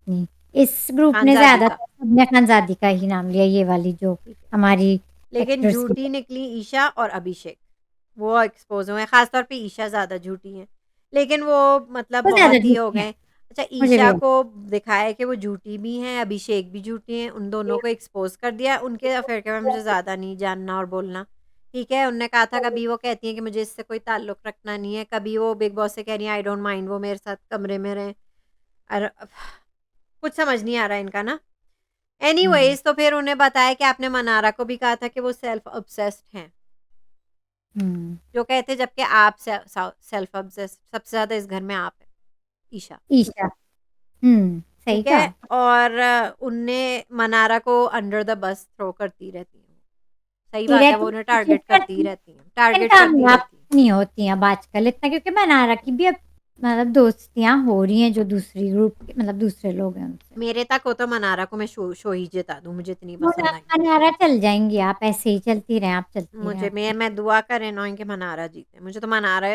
S1: नहीं, इस ग्रुप ने
S2: खानज़ादी का,
S1: ज़्यादातर सबने खानज़ादी का ही नाम लिया, ये वाली जो
S2: ठीक है।
S1: हमारी
S2: लेकिन
S1: एक्ट्रेस की।
S2: झूठी निकली ईशा और अभिषेक, वो एक्सपोज़ हुए हैं, ख़ास तौर पे ईशा ज़्यादा झूठी हैं। लेकिन वो मतलब
S1: वो ज़्यादा
S2: बहुत ही हो
S1: झूठी है,
S2: गए। अच्छा,
S1: मुझे भी
S2: ईशा
S1: लगता
S2: को दिखाया कि वो झूठी भी हैं, अभिषेक भी झूठी हैं, उन दोनों को एक्सपोज़ कर दिया। उनके अफ़ेयर के बारे में मुझे ज़्यादा नहीं जानना और बोलना, ठीक है? उन्होंने कहा था, कभी वो कहती हैं कि मुझे इससे कोई ताल्लुक़ रखना नहीं है, कभी वो बिग बॉस से कह रही हैं आई डोंट माइंड वो मेरे साथ कमरे में रहें। और कुछ समझ नहीं आ रहा है इनका ना।
S1: है।
S2: एनीवेज़ तो फिर उन्हें बताया कि आपने मनारा को भी कहा था कि वो सेल्फ ऑब्सेस्ड हैं।
S1: हुँ,
S2: जो कहते जबकि आप सेल्फ ऑब्सेस्ड सबसे ज़्यादा इस घर में आप हैं, ईशा,
S1: ईशा। सही
S2: ठीक है?
S1: कहा।
S2: और उनने मनारा को अंडर द बस थ्रो करती रहती हैं। सही
S1: ती
S2: बात है,
S1: रहती
S2: वो
S1: है,
S2: उन्हें
S1: कोशिश
S2: टारगेट करती ही
S1: करती है,
S2: रहती हैं,
S1: लेकिन
S2: टारगेट करती
S1: कामयाब
S2: रहती हैं।
S1: नहीं होती हैं अब आजकल इतना, क्योंकि मनारा की भी अब मतलब दोस्तियाँ हो रही हैं जो दूसरी ग्रुप के मतलब दूसरे लोग हैं उनसे।
S2: मेरे तक हो तो मनारा को मैं शो ही जिता दूँ, मुझे इतनी
S1: मुझे
S2: पसंद आई।
S1: मनारा चल जाएँगी, आप ऐसे ही चलती रहें, आप चलती रहें,
S2: मुझे
S1: आप
S2: मैं दुआ करें ना कि मनारा जीते। मुझे तो मनारा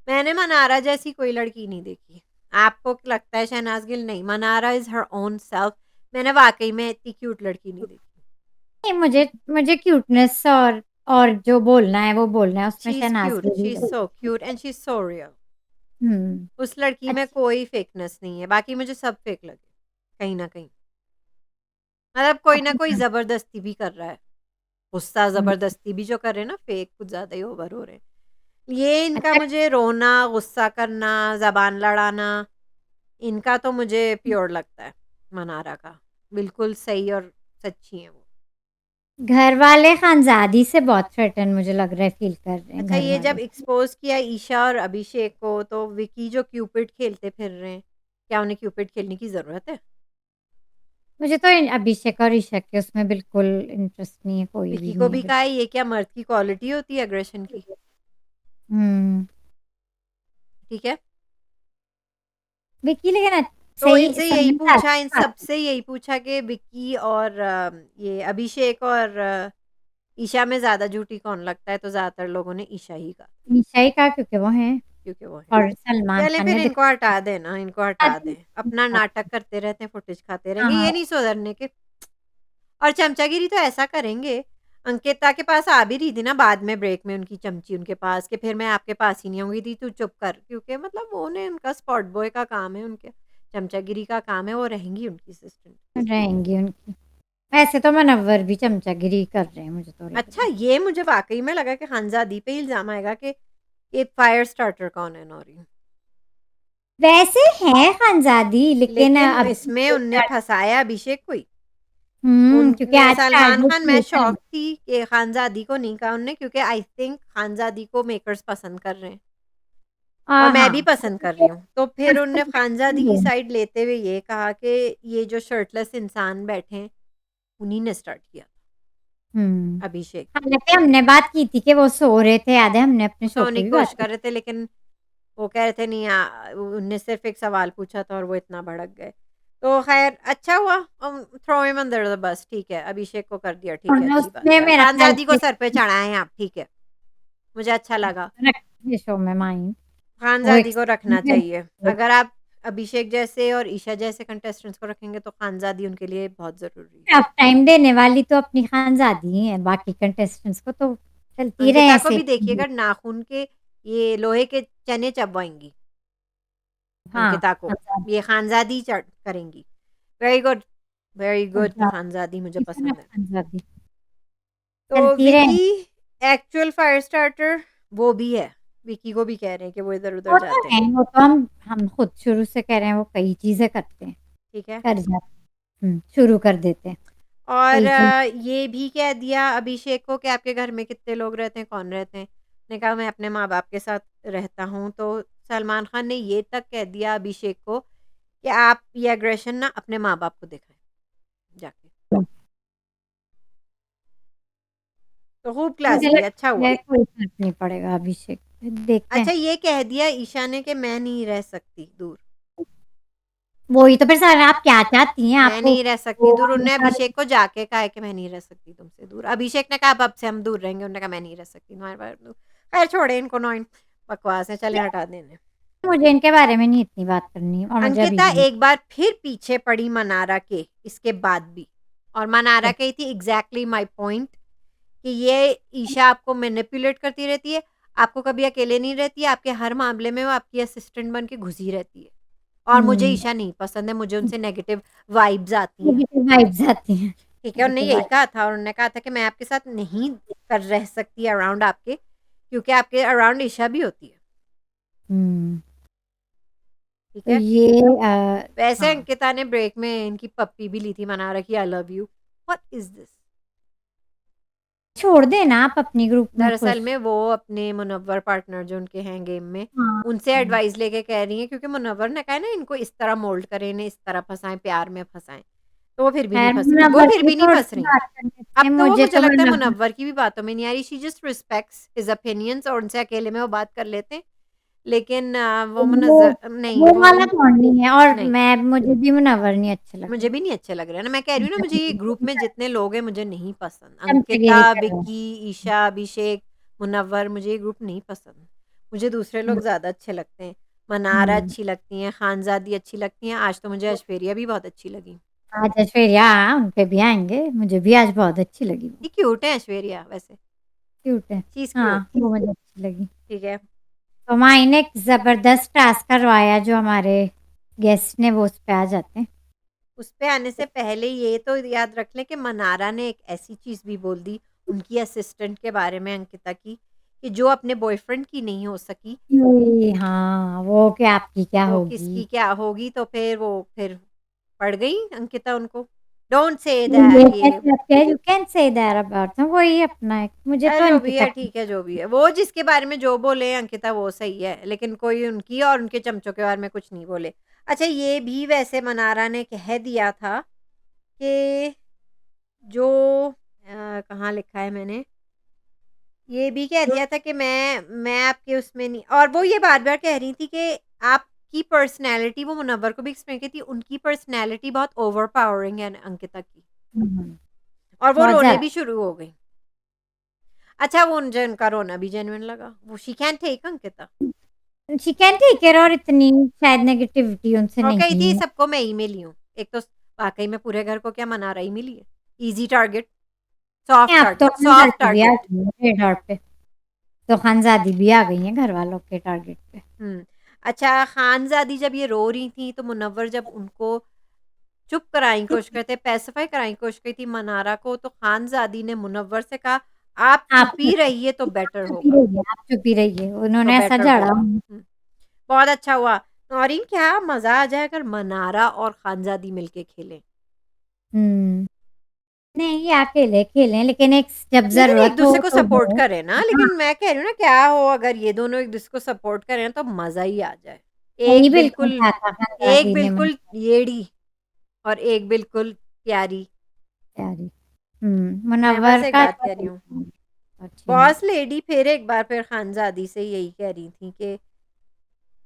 S2: मैंने मनारा जैसी कोई लड़की नहीं देखी। आपको लगता है शहनाज़ गिल? नहीं, Mannara is her own self. मैंने वाक़ई में इतनी क्यूट लड़की नहीं देखी।
S1: नहीं, मुझे मुझे क्यूटनेस और जो बोलना है वो बोलना है, उसमें शहनाज़ गिल
S2: शी
S1: ही
S2: इज़ सो
S1: लगती
S2: क्यूट
S1: है।
S2: And she is so real.
S1: हुँ,
S2: उस लड़की में
S1: अच्छी।
S2: कोई फेकनेस नहीं है, बाकी मुझे सब फेक लगे, कहीं न कहीं। मतलब कोई ना कोई
S1: अपना।
S2: ज़बरदस्ती भी कर रहा है। गुस्सा
S1: हुँ,
S2: ज़बरदस्ती भी जो कर रहे हैं ना, फेक कुछ ज़्यादा ही ओवर हो रहे हैं। ये इनका
S1: अच्छा।
S2: मुझे रोना, गुस्सा करना, ज़बान लड़ाना, इनका तो मुझे प्योर लगता है, मनारा का। बिल्कुल सही और सच्ची हैं वो।
S1: घर वाले खानज़ादी से बहुत थ्रेटन मुझे लग रहा है फ़ील कर रहे हैं
S2: अच्छा,
S1: घर
S2: ये जब
S1: वाले।
S2: एक्सपोज़ किया ईशा और अभिषेक को, तो विकी जो क्यूपिड खेलते फिर रहे हैं, क्या उन्हें क्यूपिड खेलने की ज़रूरत है?
S1: मुझे तो इन अभिषेक और ईशा के उसमें बिल्कुल इंटरेस्ट नहीं है, कोई भी
S2: विकी को
S1: नहीं है
S2: भी कहा है, ये क्या मर्द की क्वालिटी होती है एग्रेशन की?
S1: हुँ,
S2: ठीक है?
S1: विकी लेकिन
S2: तो
S1: सही
S2: इनसे यही
S1: समझदार
S2: पूछा, इन
S1: की बात है।
S2: सबसे यही पूछा कि विक्की और ये अभिषेक और ईशा में ज़्यादा झूठी कौन लगता है? तो ज़्यादातर लोगों ने ईशा ही कहा।
S1: ईशा ही कहा क्योंकि वो हैं।
S2: क्योंकि वो हैं।
S1: और सलमान
S2: चलें
S1: खान
S2: फिर
S1: ने
S2: इनको
S1: दिखाया
S2: हटा दें ना, इनको हटा दें। अपना नाटक करते रहते हैं, फुटेज खाते रहेंगे,
S1: हाँ,
S2: ये नहीं सुधरने के। और चमचागिरी तो ऐसा करेंगे, अंकिता के पास आ भी रही थी ना बाद में ब्रेक में उनकी चमची उनके पास, कि फिर मैं आपके पास ही नहीं आऊँगी, दी तू चुप कर। क्योंकि मतलब वो ने उनका स्पॉट बॉय का काम है, उनके चमचागिरी का काम है, वो रहेंगी उनकी असिस्टेंट।
S1: रहेंगी उनकी। वैसे तो मुनव्वर भी चमचागिरी कर रहे हैं, मुझे तो लग
S2: अच्छा,
S1: रहा है।
S2: ये मुझे वाक़ई में लगा कि खानज़ादी पे इल्ज़ाम आएगा कि ये फायर स्टार्टर कौन है नौरी।
S1: वैसे है खानज़ादी, लेकिन
S2: लेकिन
S1: अभी
S2: इसमें उनने फँसाया अभिषेक को ही।
S1: क्योंकि
S2: उनने
S1: आज
S2: सलमान
S1: टारगेट
S2: खान, मैं
S1: ये था।
S2: शॉक थी कि खानज़ादी को नहीं कहा उन्होंने, क्योंकि आई थिंक खानज़ादी को मेकर्स पसंद कर रहे हैं और मैं भी
S1: हाँ,
S2: पसंद कर रही हूँ। तो फिर उन्होंने खानज़ादी की
S1: हुँ।
S2: साइड लेते हुए ये कहा कि ये जो शर्टलेस इंसान बैठे हैं, उन्हीं ने स्टार्ट किया, अभिषेक।
S1: हालाँकि हमने बात की थी कि वो सो रहे थे, याद है हमने अपने
S2: वो
S1: शो
S2: सोने
S1: पे
S2: की
S1: भी बात
S2: कोशिश
S1: की।
S2: कर रहे थे, लेकिन वो कह रहे थे नहीं, उनने सिर्फ़ एक सवाल पूछा था और वो इतना भड़क गए। तो ख़ैर अच्छा हुआ, throw him under the bus, ठीक है, अभिषेक को कर दिया, ठीक है,
S1: और
S2: अच्छी बात
S1: उसने
S2: है।
S1: मेरा ख़्याल
S2: खानज़ादी को
S1: से
S2: सर पे चढ़ाए हैं आप, ठीक है, मुझे अच्छा लगा।
S1: रखी है शो में माइन। वो
S2: खानज़ादी को रखना चाहिए। अगर आप अभिषेक जैसे और ईशा जैसे कंटेस्टेंट्स को रखेंगे तो खानज़ादी उनके लिए बहुत ज़रूरी है।
S1: टफ टाइम देने वाली तो अपनी खानज़ादी ही है, बाकी कंटेस्टेंट्स को तो चलती रहे
S2: अंकिता को
S1: ऐसे
S2: भी
S1: ही।
S2: देखिएगा, नाख़ून के ये लोहे के चने चबवाएँगी
S1: हाँ,
S2: अंकिता को,
S1: खानज़ादी
S2: ये खानज़ादी करेंगी। वेरी गुड खानज़ादी मुझे
S1: खानज़ादी
S2: पसंद है।
S1: खानज़ादी
S2: तो
S1: चलती रहे।
S2: विकी एक्चुअल फायर स्टार्टर वो भी है। विकी को भी कह रहे हैं कि वो इधर-उधर
S1: वो तो
S2: जाते हैं,
S1: है, वो तो हम खुद शुरू से कह रहे हैं, वो कई चीज़ें करते हैं,
S2: ठीक है?
S1: कर जाते हैं। शुरू कर देते हैं,
S2: और
S1: कई चीज़।
S2: ये भी कह दिया अभिषेक को कि आपके घर में कितने लोग रहते हैं, कौन रहते हैं? उसने कहा मैं अपने माँ-बाप के साथ रहता हूँ। तो सलमान खान ने ये तक कह दिया अभिषेक को कि आप ये एग्रेशन ना अपने माँ-बाप को दिखाएँ जाके। तो खूब क्लास
S1: मुझे
S2: दिया, अच्छा
S1: लगता
S2: हुआ।
S1: है कोई फ़र्क नहीं पड़ेगा अभिषेक पे, देखते हैं।
S2: अच्छा, ये कह दिया ईशा ने कि मैं नहीं रह सकती दूर।
S1: वही तो फिर सारा आप क्या चाहती हैं?
S2: मैं
S1: आपको
S2: नहीं रह सकती
S1: वो
S2: दूर।
S1: वाली
S2: उन्होंने
S1: सारी
S2: अभिषेक को जाके कहा है कि मैं नहीं रह सकती तुमसे दूर। अभिषेक ने कहा अब से हम दूर रहेंगे। उन्होंने कहा मैं नहीं रह सकती तुम्हारे बारे में दूर। खैर छोड़े इनको, नौ बकवास है, चलें हटा दें इन्हें।
S1: मुझे इनके बारे में नहीं इतनी बात करनी और मुझे अभी
S2: अंकिता
S1: भी नहीं।
S2: एक बार फिर पीछे पड़ी मनारा के, इसके बाद भी। और मनारा कही थी एग्ज़ैक्टली माय पॉइंट कि ये ईशा आपको मैनिपुलेट करती रहती है, आपको कभी अकेले नहीं रहती है, आपके हर मामले में वो आपकी असिस्टेंट बन के घुसी रहती है। और मुझे
S1: हुँ,
S2: ईशा नहीं पसंद है, मुझे उनसे नेगेटिव वाइब्स आती हैं।
S1: नेगेटिव वाइब्स आती हैं,
S2: ठीक है, उन्होंने
S1: नेगेटिव
S2: यही
S1: वाइब्स।
S2: कहा था और उन्होंने कहा था कि मैं आपके साथ नहीं कर रह सकती अराउंड आपके, क्योंकि आपके अराउंड ईशा भी होती है,
S1: हुँ,
S2: ठीक
S1: तो
S2: है?
S1: ये
S2: वैसे
S1: हाँ,
S2: अंकिता ने ब्रेक में इनकी पप्पी भी ली थी मनारा की, I love you. What is this?
S1: छोड़ देना आप अपनी ग्रुप में
S2: दरअसल
S1: खुश।
S2: में वो अपने मुनव्वर पार्टनर जो उनके हैं गेम में,
S1: हाँ,
S2: उनसे
S1: हाँ।
S2: एडवाइस लेके कह रही हैं, क्योंकि मुनव्वर ने कहा है ना इनको इस तरह मोल्ड करें, इन्हें इस तरह फँसाएँ, प्यार में फँसाएँ। तो वो फिर भी नहीं
S1: खैर
S2: फँस रही, वो
S1: मुनव्वर
S2: फिर
S1: की
S2: भी नहीं फँस
S1: थोड़ी-सी
S2: रही।
S1: बात कर लेते
S2: अब
S1: हैं,
S2: तो वो
S1: मुझे
S2: मुझे
S1: तो
S2: लगता है
S1: मुनव्वर
S2: मुनव्वर की भी बातों में नहीं आ रही, she just respects his opinions और उनसे अकेले में वो बात कर लेते हैं। लेकिन वो
S1: वो
S2: मुनज़्ज़र नहीं,
S1: वो
S2: वो
S1: वाला बॉन्ड नहीं है और
S2: नहीं,
S1: मुझे भी मुनव्वर नहीं अच्छे लग
S2: मुझे
S1: रहे।
S2: भी नहीं अच्छे लग रहे हैं ना, मैं कह रही हूँ ना, मुझे ये ग्रुप में जितने लोग हैं मुझे नहीं पसंद।
S1: चमचगिरी
S2: अंकिता,
S1: कर रहे हैं।
S2: विक्की, ईशा, अभिषेक, मुनव्वर, मुझे ये ग्रुप नहीं पसंद। मुझे दूसरे लोग ज़्यादा अच्छे लगते हैं। मनारा
S1: हुँ,
S2: अच्छी लगती हैं, खानज़ादी अच्छी लगती हैं, आज तो मुझे ऐश्वर्या भी बहुत अच्छी लगी।
S1: आज ऐश्वर्या उन पे भी आएँगे, मुझे भी आज बहुत अच्छी लगी वो,
S2: ये क्यूट है ऐश्वर्या वैसे,
S1: क्यूट है।
S2: शी इज़ क्यूट,
S1: हाँ, वो मुझे अच्छी लगी।
S2: ठीक है।
S1: तो माई ने एक ज़बरदस्त टास्क करवाया जो हमारे गेस्ट ने वो उस पे आ जाते हैं।
S2: उस पे आने से पहले ये तो याद रख लें कि मनारा ने एक ऐसी चीज़ भी बोल दी उनकी असिस्टेंट के बारे में अंकिता की, कि जो अपने बॉयफ्रेंड की नहीं हो सकी,
S1: हाँ, वो क्या आपकी क्या
S2: वो
S1: होगी?
S2: किसकी क्या होगी। तो फिर वो फिर पड़ गई अंकिता उनको। डोंट से
S1: ये
S2: दैट, ये
S1: कैसे लगता है, you can say that about वही अपना एक मुझे तो
S2: जो भी
S1: अंकिता
S2: है
S1: की
S2: ठीक है, जो भी है। वो जिसके बारे में जो बोले अंकिता वो सही है, लेकिन कोई उनकी और उनके चमचों के बारे में कुछ नहीं बोले। अच्छा, ये भी वैसे मनारा ने कह दिया था कि जो कहाँ लिखा है मैंने? ये भी कह दिया था कि मैं आपके उसमें नहीं, और वो ये बार-बार कह रही थी कि आपकी पर्सनैलिटी, वो मुनव्वर को भी एक्सप्लेन की थी, उनकी पर्सनैलिटी बहुत ओवरपावरिंग है अंकिता की,
S1: हुँ,
S2: और वो
S1: बहुत
S2: रोने
S1: ज़्यादा।
S2: भी शुरू हो गई। अच्छा, वो मुझे उनका रोना भी जेन्युइन लगा। वो she can take Ankita.
S1: Chicken ठीक है, और इतनी शायद नेगेटिविटी उनसे
S2: और कही थी
S1: नहीं।
S2: सबको मैं ही मिली हूँ। एक तो वाक़ई में पूरे घर को क्या मनारा ही मिली है। ईज़ी टारगेट, सॉफ्ट
S1: अब तो
S2: टारगेट, सॉफ्ट
S1: खानजादी भी आ
S2: टारगेट।
S1: गई है रेड पे, तो खानजादी भी आ गई है घर वालों के टारगेट पे।
S2: हुँ। अच्छा, खानज़ादी जब ये रो रही थी तो मुनव्वर जब उनको चुप कराने की कोशिश करे थे, पेसिफ़ाई कराने की कोशिश की थी मनारा को, तो खानज़ादी ने मुनव्वर से कहा, "आप
S1: आप
S2: चुप ही रहिए तो
S1: आप
S2: बेटर
S1: चुप ही
S2: होगा,
S1: रहिए, आप चुप ही रहिए,
S2: तो
S1: उन्होंने ऐसा
S2: बेटर
S1: झाड़ा।
S2: होगा।" हुँ। बहुत अच्छा हुआ। नौरीन क्या मज़ा आ जाए अगर मनारा और खानज़ादी मिलके खेलें।
S1: हुँ। नहीं, ये अकेले खेलें, लेकिन एक जब
S2: लेकिन
S1: ज़रूरत हो
S2: एक-दूसरे को
S1: तो
S2: सपोर्ट
S1: हो।
S2: करें ना,
S1: हाँ,
S2: लेकिन मैं कह रही हूँ ना क्या हो अगर ये दोनों एक-दूसरे को सपोर्ट करें तो मज़ा ही आ जाए।
S1: नहीं
S2: एक
S1: बिल्कुल
S2: बिल्कुल
S1: कहा था
S2: एक
S1: खानदादी ने
S2: बिल्कुल
S1: मुझे
S2: येड़ी और एक बिल्कुल प्यारी।
S1: प्यारी।
S2: मैं
S1: मुनव्वर
S2: बस एक
S1: का
S2: बात
S1: तो
S2: कह रही हूँ,
S1: अच्छी नहीं।
S2: बॉस लेडी फिर एक बार फिर खानज़ादी से यही कह रही थी कि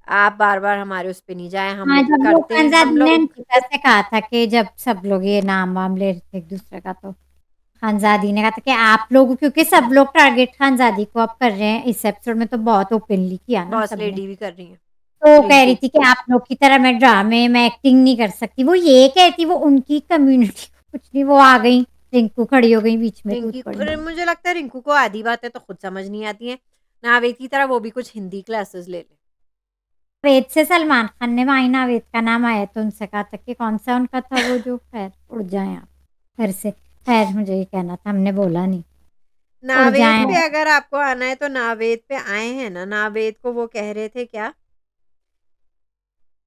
S2: आप बार-बार हमारे उस पे नहीं जाएँ, हम
S1: हाँ,
S2: लोग
S1: जब वो
S2: करते हैं हम
S1: खानजादी ने
S2: लोग
S1: अंकिता से कहा था कि जब सब लोग ये नाम-वाम ले रहे थे एक-दूसरे का, तो खानजादी ने कहा था कि आप लोग, क्योंकि सब लोग टारगेट खानजादी को अब कर रहे हैं, इस एपिसोड में तो बहुत ओपनली किया ना
S2: बॉस
S1: सबने।
S2: लेडी भी कर रही हैं,
S1: तो कह रही
S2: रिंकू।
S1: थी कि आप लोग की तरह मैं ड्रामे में एक्टिंग नहीं कर सकती। वो ये कहती, वो उनकी कम्युनिटी को कुछ नहीं, वो आ गई, रिंकू खड़ी हो गई बीच में, टूट
S2: रिंकी
S1: पड़ी।
S2: मुझे लगता है रिंकू को आधी बातें तो खुद समझ नहीं आती हैं। नावेद की तरह वो भी कुछ हिंदी क्लासेस ले ले।
S1: नावेद से सलमान खान ने वहीं नावेद का नाम आया तो उनसे कहा था कि कौन-सा उनका था वो जो, खैर उड़ जाएँ आप घर से। खैर मुझे ये कहना था, हमने बोला नहीं। उड़
S2: नावेद
S1: जाएँ
S2: पे
S1: आप।
S2: अगर आपको आना है तो नावेद पे आए हैं ना, नावेद को वो कह रहे थे क्या?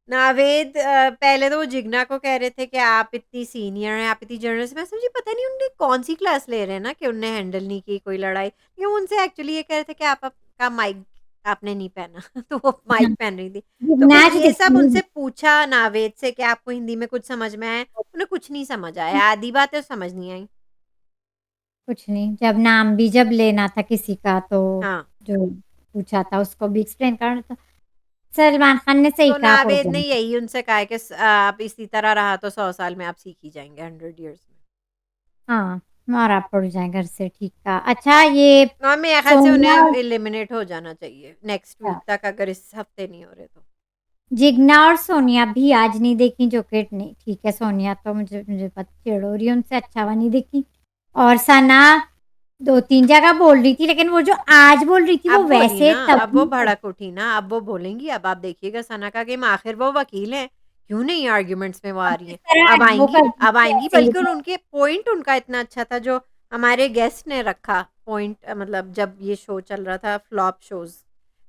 S2: नावेद पहले तो वो जिग्ना को कह रहे थे कि आप इतनी सीनियर हैं, आप इतनी जर्नलिस्ट, मैं समझी पता नहीं उनने कौन-सी क्लास ले रहे हैं ना कि उनने हैंडल नहीं की कोई लड़ाई। ये उनसे एक्चुअली ये कह रहे थे कि आप आपका माइक आपने नहीं पहना तो वो माइक पहन रही थी। तो फिर
S1: नाच
S2: ये सब
S1: देखी।
S2: उनसे पूछा नावेद से कि आपको हिंदी में कुछ समझ में आया? उन्हें कुछ नहीं समझ आया, आधी बातें समझ नहीं आई।
S1: कुछ नहीं, जब नाम भी जब लेना था किसी का, तो
S2: हाँ।
S1: जो पूछा था उसको भी एक्सप्लेन करना था। सलमान खान ने सही
S2: तो
S1: कहा, आप उड़
S2: नावेद ने
S1: जाएँ।
S2: यही उनसे कहा है कि आप इसी तरह रहा तो 100 साल में आप सीख ही जाएँगे, 100 इयर्स में।
S1: हाँ, और आप उड़ जाएँ घर से, ठीक कहा। अच्छा, ये
S2: और मेरे ख़्याल से
S1: सोनिया
S2: उन्हें
S1: और
S2: एलिमिनेट हो जाना चाहिए नेक्स्ट वीक तक अगर इस हफ़्ते नहीं हो रहे तो।
S1: जिग्ना और सोनिया भी आज नहीं देखी, जो कि नहीं ठीक है, सोनिया तो मुझे मुझे पता चिढ़ हो रही है उनसे, अच्छा हुआ नहीं देखी। और सना 2-3 जगह बोल रही थी, लेकिन वो जो आज बोल रही थी
S2: अब
S1: वो
S2: बोली
S1: वैसे
S2: ना, अब वो
S1: तभी
S2: भड़क उठी ना, अब वो बोलेंगी, अब आप देखिएगा सना का गेम, आखिर वो वकील हैं, क्यों नहीं आर्ग्यूमेंट्स में वो आ रही
S1: जिस
S2: हैं।
S1: तरह एडवोकेट
S2: अब आएँगी
S1: ऐसे ही
S2: बल्कि उनके पॉइंट उनका इतना अच्छा था जो हमारे गेस्ट ने रखा पॉइंट मतलब जब ये शो चल रहा था flop shows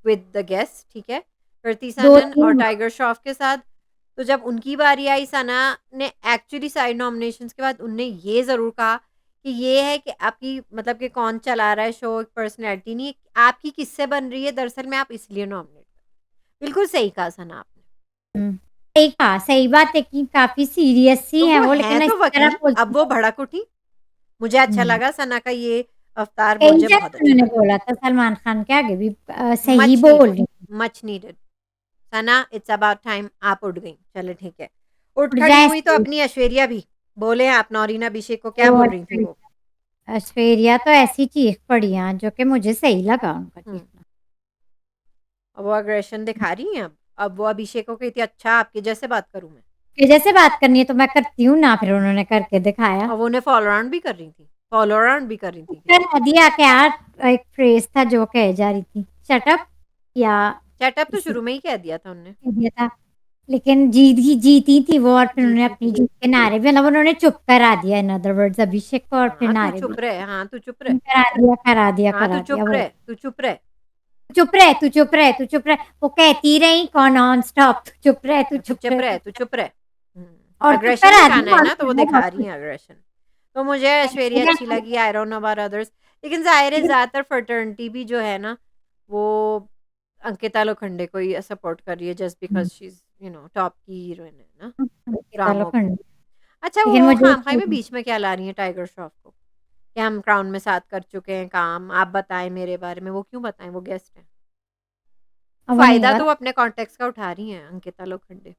S2: with the guest ठीक है? कृति सनन और
S1: 2-3
S2: टाइगर श्रॉफ के साथ, तो जब उनकी बारी आई सना ने एक्चुअली साइड नॉमिनेशंस के बाद उनने ये ज़रूर कहा कि ये है कि आपकी मतलब कि कौन चला रहा है शो, पर्सनैलिटी नहीं, आपकी किससे बन रही है, दरअसल में आप इसलिए नॉमिनेट बिल्कुल सही कहा सना आपने।
S1: हुँ, सही कहा, सही बात है कि काफ़ी सीरियस सी
S2: तो
S1: है
S2: वो
S1: वो,
S2: हैं
S1: लेकिन इस
S2: तो
S1: तरह
S2: वकील, अब
S1: बोलती
S2: वो
S1: है।
S2: भड़क उठी। मुझे अच्छा
S1: हुँ,
S2: लगा सना का ये अवतार
S1: कई
S2: मुझे बहुत
S1: जगह
S2: अच्छा
S1: उन्होंने
S2: लगा।
S1: बोला था सलमान खान के आगे भी, सही
S2: मच
S1: बोल
S2: नीडेड,
S1: रही थी।
S2: Much needed. Sana it's about time आप उठ गईं। चलो ठीक है। उठ
S1: उड़
S2: खड़ी
S1: जाए
S2: हुई तो
S1: सही।
S2: अपनी ऐश्वर्या भी। बोले आप नौरीन अभिषेक को क्या
S1: वो
S2: बोल रही थी वो?
S1: ऐश्वर्या तो ऐसी चीख पड़ी यहाँ, जो कि मुझे सही लगा उनका
S2: हुँ।
S1: चीखना।
S2: अब वो अग्रेशन दिखा रही हैं अब। अब वो अभिषेक को कहती है अच्छा आपके जैसे बात करूँ मैं।
S1: कि जैसे बात करनी है तो मैं करती हूँ ना, फिर उन्होंने करके दिखाया।
S2: और वो उन्हें फॉलो अराउंड भी कर रही थी। फॉलो अराउंड भी कर रही थी क्या?
S1: कह दिया कि यार, एक फ्रेज़ था जो कहे जा रही थी, शट अप, या
S2: चैटअप तो
S1: इसी
S2: शुरू में ही कह दिया था उन्होंने।
S1: कह दिया था। लेकिन जीती थी वो, और फिर उन्होंने
S2: जीती
S1: अपनी
S2: थी।
S1: जीत के नारे भी, मतलब उन्होंने चुप करा दिया, इन अदर वर्ड्स अभिषेक को, और फिर
S2: हाँ, तू
S1: नारे भी।
S2: चुप रह। हाँ, तू चुप रह।
S1: करा दिया,
S2: हाँ, तू
S1: करा दिया
S2: चुप
S1: वो।
S2: रह, तू चुप रह।
S1: चुप रह, तू चुप रह, तू चुप रह, वो कहती रही कौन नॉन स्टॉप, तू चुप रह, तू
S2: तू
S1: चुप
S2: चुप
S1: रह,
S2: रह,
S1: तू
S2: तू
S1: चुप
S2: चुप
S1: रह।
S2: रह।
S1: और चुप
S2: अग्रेशन
S1: करा
S2: दिखाना है
S1: दिया, और
S2: ना तो
S1: फिर
S2: वो
S1: वो
S2: दिखा रही
S1: बहुत
S2: हैं अग्रेशन। तो मुझे ऐश्वर्या अच्छी
S1: खुश।
S2: लगी, I don't know about others. लेकिन ज़ाहिर है ज़्यादातर फ्रेटर्निटी भी जो है ना, वो अंकिता लोखंडे को ही सपोर्ट कर रही है just because she is top की हीरोइन है ना,
S1: अंकिता
S2: ड्रामों की।
S1: लोखंडे।
S2: अच्छा
S1: लेकिन
S2: वो
S1: मुझे
S2: खामख़ाई में बीच में क्या ला रही हैं टाइगर श्रॉफ को? कि हम क्राउन में साथ कर चुके हैं काम, आप बताएँ मेरे बारे में, वो क्यों बताएँ? वो गेस्ट हैं।
S1: वो नहीं
S2: फ़ायदा तो वो
S1: पता।
S2: अपने कॉन्टेक्स्ट का उठा रही हैं अंकिता लोखंडे,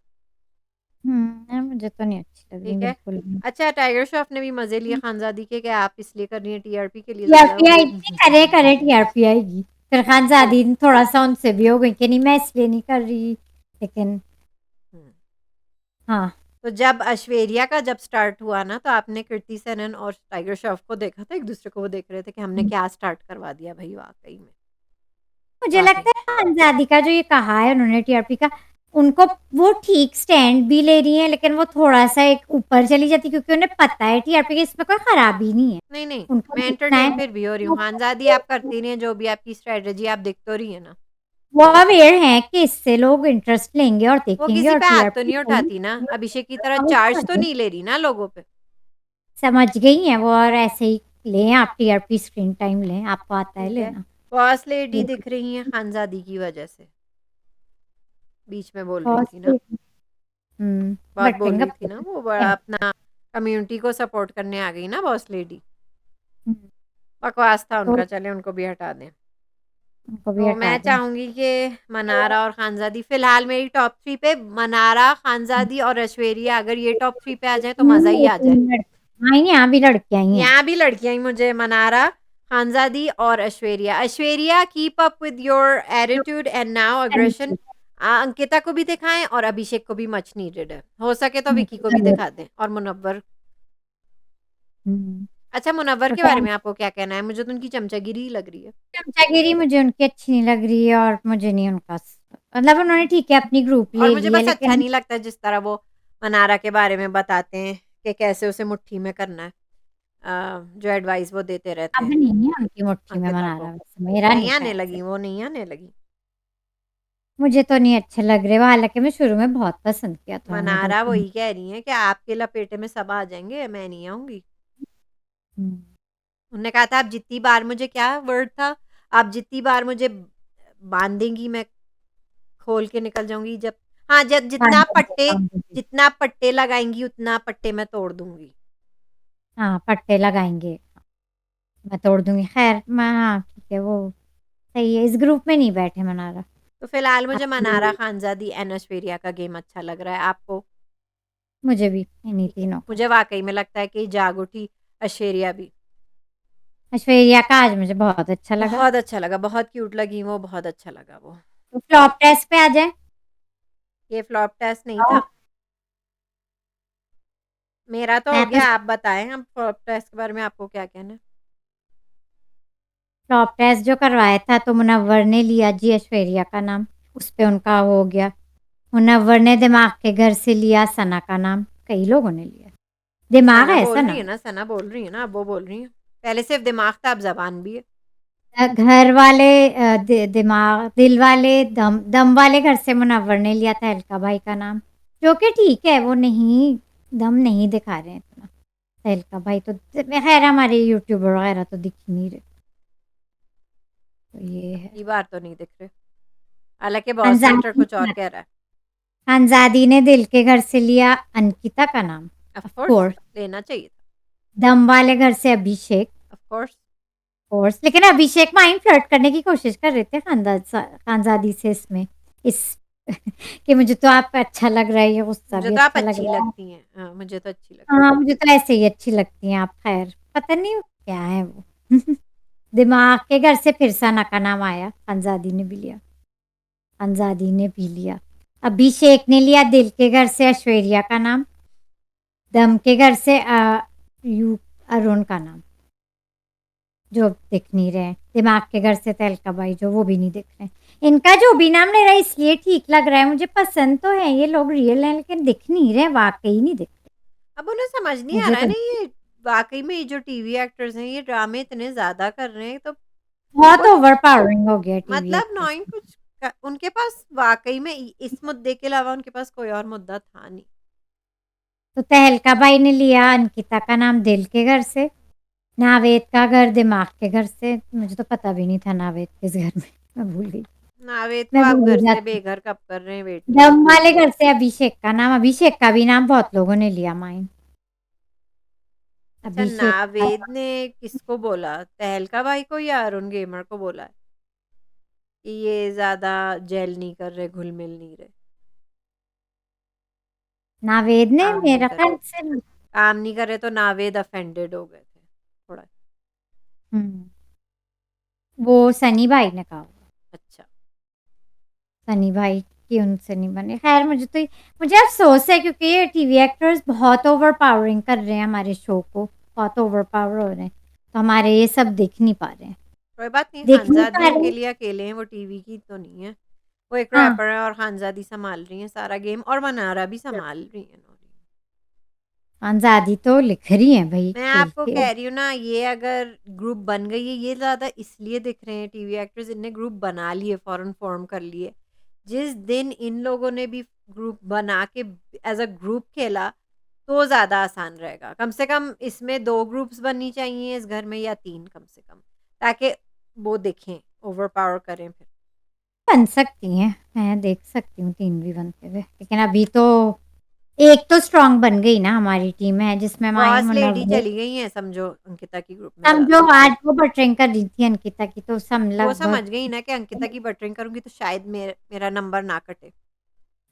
S1: मुझे तो नहीं अच्छी लग रही
S2: ठीक है?
S1: बिल्कुल भी।
S2: अच्छा टाइगर श्रॉफ ने भी मज़े लिए खानज़ादी के कि आप इसलिए कर रही हैं टीआरपी के लिए ज़्यादा
S1: टीआरपी
S2: वो
S1: आएगी, करे करे टीआरपी आएगी। फिर खानज़ादी थोड़ा-सा उनसे भी हो गई कि नहीं मैं इसलिए नहीं कर रही, लेकिन
S2: हुँ।
S1: हाँ।
S2: तो जब ऐश्वर्या का जब स्टार्ट हुआ ना, तो आपने कृति सेनन और टाइगर श्रॉफ को देखा था एक-दूसरे को वो देख रहे थे कि हमने क्या स्टार्ट करवा दिया भई वाक़ई में।
S1: मुझे
S2: वाक़ई।
S1: लगता है खानज़ादी का जो ये कहा है उन्होंने टीआरपी का, उनको वो ठीक स्टैंड भी ले रही हैं, लेकिन वो थोड़ा-सा एक ऊपर चली जाती है क्योंकि उन्हें पता है टीआरपी की इसमें कोई खराबी नहीं है।
S2: नहीं, नहीं,
S1: उनको
S2: मैं
S1: दिखना है
S2: एंटरटेन फिर भी हो रही हूँ। खानज़ादी आप करती रहिए जो भी आपकी स्ट्रैटेजी आप दिख तो रही है ना।
S1: वो अवेयर हैं कि इससे लोग इंटरेस्ट लेंगे और
S2: वो
S1: देखेंगे
S2: किसी
S1: और
S2: पे हाथ तो
S1: टीआरपी
S2: नहीं उठाती ना, अभिषेक की तरह
S1: वो
S2: चार्ज तो
S1: समझ
S2: नहीं ले रही ना लोगों पे।
S1: समझ गई हैं वो और ऐसे ही लें आप टीआरपी स्क्रीन टाइम लें, आपको आता है
S2: ठीक है।
S1: लेना।
S2: बॉस लेडी
S1: ये
S2: दिख रही हैं खानज़ादी की वज़ह से। बीच में बोल रही
S1: बहुत
S2: थी ना,
S1: सही
S2: बहुत बोल
S1: बटेंगे
S2: रही थी ना, वो बड़ा अपना कम्युनिटी को सपोर्ट करने आ गई ना बॉस लेडी।
S1: हुँ,
S2: बकवास था
S1: तो
S2: उनका, चलें उनको भी हटा दें।
S1: उनको भी
S2: तो
S1: हटा
S2: मैं
S1: दें।
S2: चाहूँगी कि मनारा और खानज़ादी फ़िलहाल मेरी टॉप 3 पे मनारा, खानज़ादी और ऐश्वर्या अगर ये टॉप 3 पे आ जाएँ तो मज़ा ही आ जाए।
S1: हाँ, यहाँ भी लड़कियाँ ही हैं।
S2: यहाँ भी लड़कियाँ ही मुझे मनारा, खानज़ादी और Aishwarya. Aishwarya keep up with your attitude and now aggression. Ankita को भी दिखाएँ और अभिषेक को भी मच नीडेड है। हो सके तो विकी को भी
S1: ज़रूर।
S2: दिखा दें और मुनव्वर।
S1: हुँ,
S2: अच्छा मुनव्वर
S1: तो
S2: के बारे में आपको क्या कहना है? मुझे तो उनकी चमचागिरी ही लग रही है।
S1: चमचागिरी मुझे उनकी अच्छी नहीं लग रही है और मुझे नहीं उनका मतलब उन्होंने ठीक है अपनी ग्रुप
S2: और
S1: ले
S2: मुझे
S1: ली है
S2: बस अच्छा
S1: लेकिन
S2: नहीं लगता जिस तरह वो मनारा के बारे में बताते हैं कि कैसे उसे मुट्ठी में करना है। जो एडवाइस वो देते रहते
S1: अब
S2: हैं
S1: नहीं है उनकी मुट्ठी में
S2: अंकिता
S1: बना
S2: को।
S1: रहा वैसे मेरा नहीं
S2: नहीं आने
S1: ख़्याल से।
S2: लगी, वो नहीं आने लगी।
S1: मुझे तो नहीं अच्छे लग रहे वो हालाँकि मैं शुरू में बहुत पसंद किया था उन्हें
S2: मनारा
S1: 2-3
S2: वही कह रही हैं कि आपके लपेटे में सब आ जाएँगे, मैं नहीं आऊँगी।
S1: हुँ,
S2: उन्होंने कहा था आप जितनी बार मुझे क्या वर्ड था? आप जितनी बार मुझे बाँध देंगी मैं खोल के निकल जाऊँगी जब हाँ, जब जितना पट्टे लगाएँगी उतना पट्टे मैं तोड़ दूँगी।
S1: हाँ, पट्टे लगाएँगे, मैं तोड़ दूँगी। ख़ैर मैं हाँ, ठीक है वो सही है, इस ग्रुप में नहीं बैठे मनारा।
S2: तो फिलहाल मुझे मनारा,
S1: आपको
S2: खानज़ादी एंड ऐश्वर्या का गेम अच्छा लग रहा है, आपको?
S1: मुझे भी इन्हीं
S2: ठीक है।
S1: तीनों का।
S2: मुझे वाक़ई में लगता है कि जाग उठी ऐश्वर्या भी।
S1: ऐश्वर्या का आज मुझे बहुत अच्छा लगा।
S2: बहुत अच्छा लगा, बहुत क्यूट लगी वो, बहुत अच्छा लगा वो।
S1: तो फ्लॉप टेस्ट पे आ जाएँ?
S2: ये फ्लॉप टेस्ट नहीं
S1: हाँ।
S2: था। मेरा तो हो
S1: मैं तो
S2: गया, आप बताएँ अब फ्लॉप टेस्ट के बारे में आपको क्या कहना है?
S1: फ्लॉप टेस्ट जो करवाया था तो मुनव्वर ने लिया जी ऐश्वर्या का नाम, उस पे उनका वो हो गया। मुनव्वर ने दिमाग के घर से लिया सना का नाम, कई लोगों ने लिया। दिमाग
S2: सना
S1: है
S2: बोल रही
S1: सना।
S2: है ना, सना बोल रही है ना, अब वो बोल रही हैं। पहले सिर्फ़ दिमाग था, अब ज़बान भी है।
S1: घर वाले दिमाग दिल वाले दम वाले घर से मुनव्वर ने लिया था अलका भाई का नाम, जो कि ठीक है वो नहीं दम नहीं दिखा रहे हैं इतना। तहलका भाई तो खैर हमारे यूट्यूबर वगैरह तो दिख ही नहीं रहे। तो ये है।
S2: पहली बार तो नहीं दिख रहे। हालाँकि बॉस वेटर
S1: खानजादी
S2: कुछ और कह रहा है।
S1: खानजादी ने दिल के घर से लिया अंकिता का नाम,
S2: ऑफ़
S1: ऑफ
S2: कोर्स
S1: कोर्स।
S2: लेना चाहिए था।
S1: दम वाले घर से अभिषेक,
S2: ऑफ़ कोर्स।
S1: कोर्स लेकिन अभिषेक माइंड फ्लर्ट करने की कोशिश कर रहे थे खानजादी से इसमें इस कि मुझे तो आप अच्छा लग रहा है, ये गुस्सा
S2: मुझे
S1: भी
S2: तो आप
S1: अच्छा लग
S2: अच्छी
S1: रहा है।
S2: लगती हैं। हाँ, मुझे तो अच्छी लगती
S1: हाँ, मुझे तो ऐसे ही अच्छी लगती हैं आप खैर, पता नहीं क्या है वो। दिमाग के घर से फिर सना का नाम आया, खानजादी ने भी लिया। खानजादी ने भी लिया। अभिषेक ने लिया दिल के घर से ऐश्वर्या का नाम, दम के घर से यू अरुण का नाम, जो दिख नहीं रहे हैं। दिमाग के घर से तहलका भाई जो वो भी नहीं दिख रहे हैं। इनका जो भी नाम ले रहा है इसलिए ठीक लग रहा है, मुझे पसंद तो है ये लोग रियल हैं लेकिन दिख नहीं रहे, वाक़ई नहीं दिख रहे।
S2: अब उन्हें समझ नहीं आ
S1: मुझे
S2: रहा है
S1: तो
S2: ना, ये वाक़ई में ये जो टीवी एक्टर्स हैं, ये ड्रामे इतने ज़्यादा कर रहे हैं, तो
S1: बहुत
S2: कुछ
S1: ओवर पावरिंग हो गया टीवी
S2: मतलब
S1: एक्टर्स।
S2: नॉइंग कुछ उनके पास वाक़ई में इस मुद्दे के अलावा उनके पास कोई और मुद्दा था नहीं।
S1: तो तहलका भाई ने लिया अंकिता का नाम दिल के घर से, नावेद का घर दिमाग के घर से, मुझे तो पता भी नहीं था नावेद किस घर में, मैं भूल गई।
S2: नावेद को
S1: मैं
S2: आप
S1: भूल
S2: घर से
S1: जाती
S2: बेघर कब कर रहे हैं, वेट नहीं
S1: दम
S2: है।
S1: वाले घर से अभिषेक का नाम, अभिषेक का भी नाम बहुत लोगों ने लिया माइन।
S2: अच्छा,
S1: अभिषेक का
S2: नावेद ने किसको बोला? तहलका भाई को या अरुण गेमर को बोला है कि ये ज़्यादा जेल नहीं कर रहे, घुल-मिल नहीं रहे,
S1: नावेद ने
S2: काम नहीं
S1: मेरा
S2: कर रहे।
S1: ख्याल से
S2: काम नहीं कर रहे तो नावेद ऑफेंडेड हो गए थे थोड़ा।
S1: हुँ, वो सनी भाई ने कहा।
S2: अच्छा।
S1: सनी भाई की उनसे नहीं बने। खैर मुझे अफ़सोस है क्योंकि ये टीवी एक्टर्स बहुत ओवरपावरिंग कर रहे हैं हमारे शो को, बहुत ओवरपावर हो रहे हैं, तो हमारे ये सब दिख नहीं पा रहे हैं।
S2: कोई बात नहीं,
S1: दिख नहीं
S2: खानज़ादी
S1: पा रहे
S2: उनके
S1: हैं।
S2: लिए अकेले हैं, वो टीवी की तो नहीं है। वो एक
S1: हाँ,
S2: रैपर है और खानज़ादी सँभाल रही हैं सारा गेम, और मनारा भी सँभाल रही हैं नौरीन।
S1: आज़ादी तो लिख रही हैं भई
S2: मैं
S1: खेल
S2: आपको
S1: के।
S2: कह रही हूँ ना, ये अगर ग्रुप बन गई है, ये ज़्यादा इसलिए दिख रहे हैं टीवी एक्टर्स, इनने ग्रुप बना लिए, फ़ॉर्म फ़ॉर्म कर लिए। जिस दिन इन लोगों ने भी ग्रुप बना के एज़ अ ग्रुप खेला, तो ज़्यादा आसान रहेगा। कम से कम इसमें 2 ग्रुप्स बननी चाहिए इस घर में, या 3 कम से कम, ताकि वो दिखें, ओवरपावर करें फिर।
S1: बन सकती हैं, मैं देख सकती हूँ 3 भी बनते हुए, लेकिन अभी तो एक तो स्ट्रॉन्ग बन गई ना हमारी टीम है जिसमें माही
S2: बॉस लेडी
S1: मुनव्वर।
S2: चली गई हैं समझो अंकिता की ग्रुप में
S1: समझो
S2: ज़्यादा।
S1: आज वो बटरिंग कर रही थी अंकिता की, तो सम
S2: वो समझ
S1: लगभग
S2: गई ना कि अंकिता की बटरिंग करूँगी तो शायद मेरा नंबर ना कटे।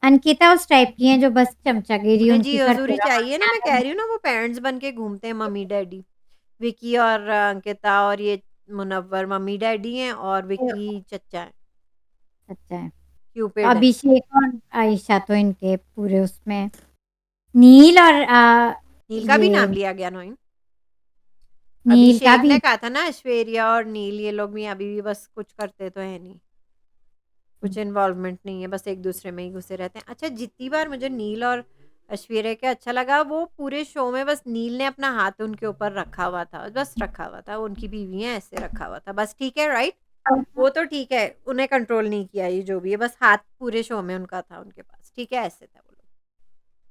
S1: अंकिता उस टाइप की हैं जो बस चमचागिरी
S2: उन्हें जी
S1: उनकी करते
S2: हज़ूरी
S1: रहो।
S2: चाहिए ना, मैं कह रही हूँ ना, वो पेरेंट्स बन के घूमते हैं मम्मी-डैडी। विकी और अंकिता और ये मुनव्वर मम्मी-डैडी हैं, और विकी चचा हैं,
S1: अच्छा है। तो
S2: क्यूपिड हैं।
S1: अभिषेक और आयशा तो इनके पूरे उसमें, नील और
S2: नील का भी
S1: ये
S2: नाम लिया गया नोइन।
S1: नील का
S2: अभिषेक
S1: भी।
S2: ने कहा था ना ऐश्वर्या और नील ये लोग भी अभी भी बस कुछ करते तो है नहीं। कुछ इन्वॉल्वमेंट नहीं है, बस एक-दूसरे में ही घुसे रहते हैं। अच्छा, जितनी बार मुझे नील और ऐश्वर्या का अच्छा लगा, वो पूरे शो में बस नील ने अपना हाथ उनके ऊपर रखा हुआ था, बस रखा हुआ था। वो उनकी बीवी हैं, ऐसे रखा हुआ था। बस ठीक है, राइट? वो तो ठीक है, उन्हें कंट्रोल नहीं किया ये जो भी है, बस हाथ पूरे शो में उनका था उनके पास। ठीक है, ऐसे थे वो लोग।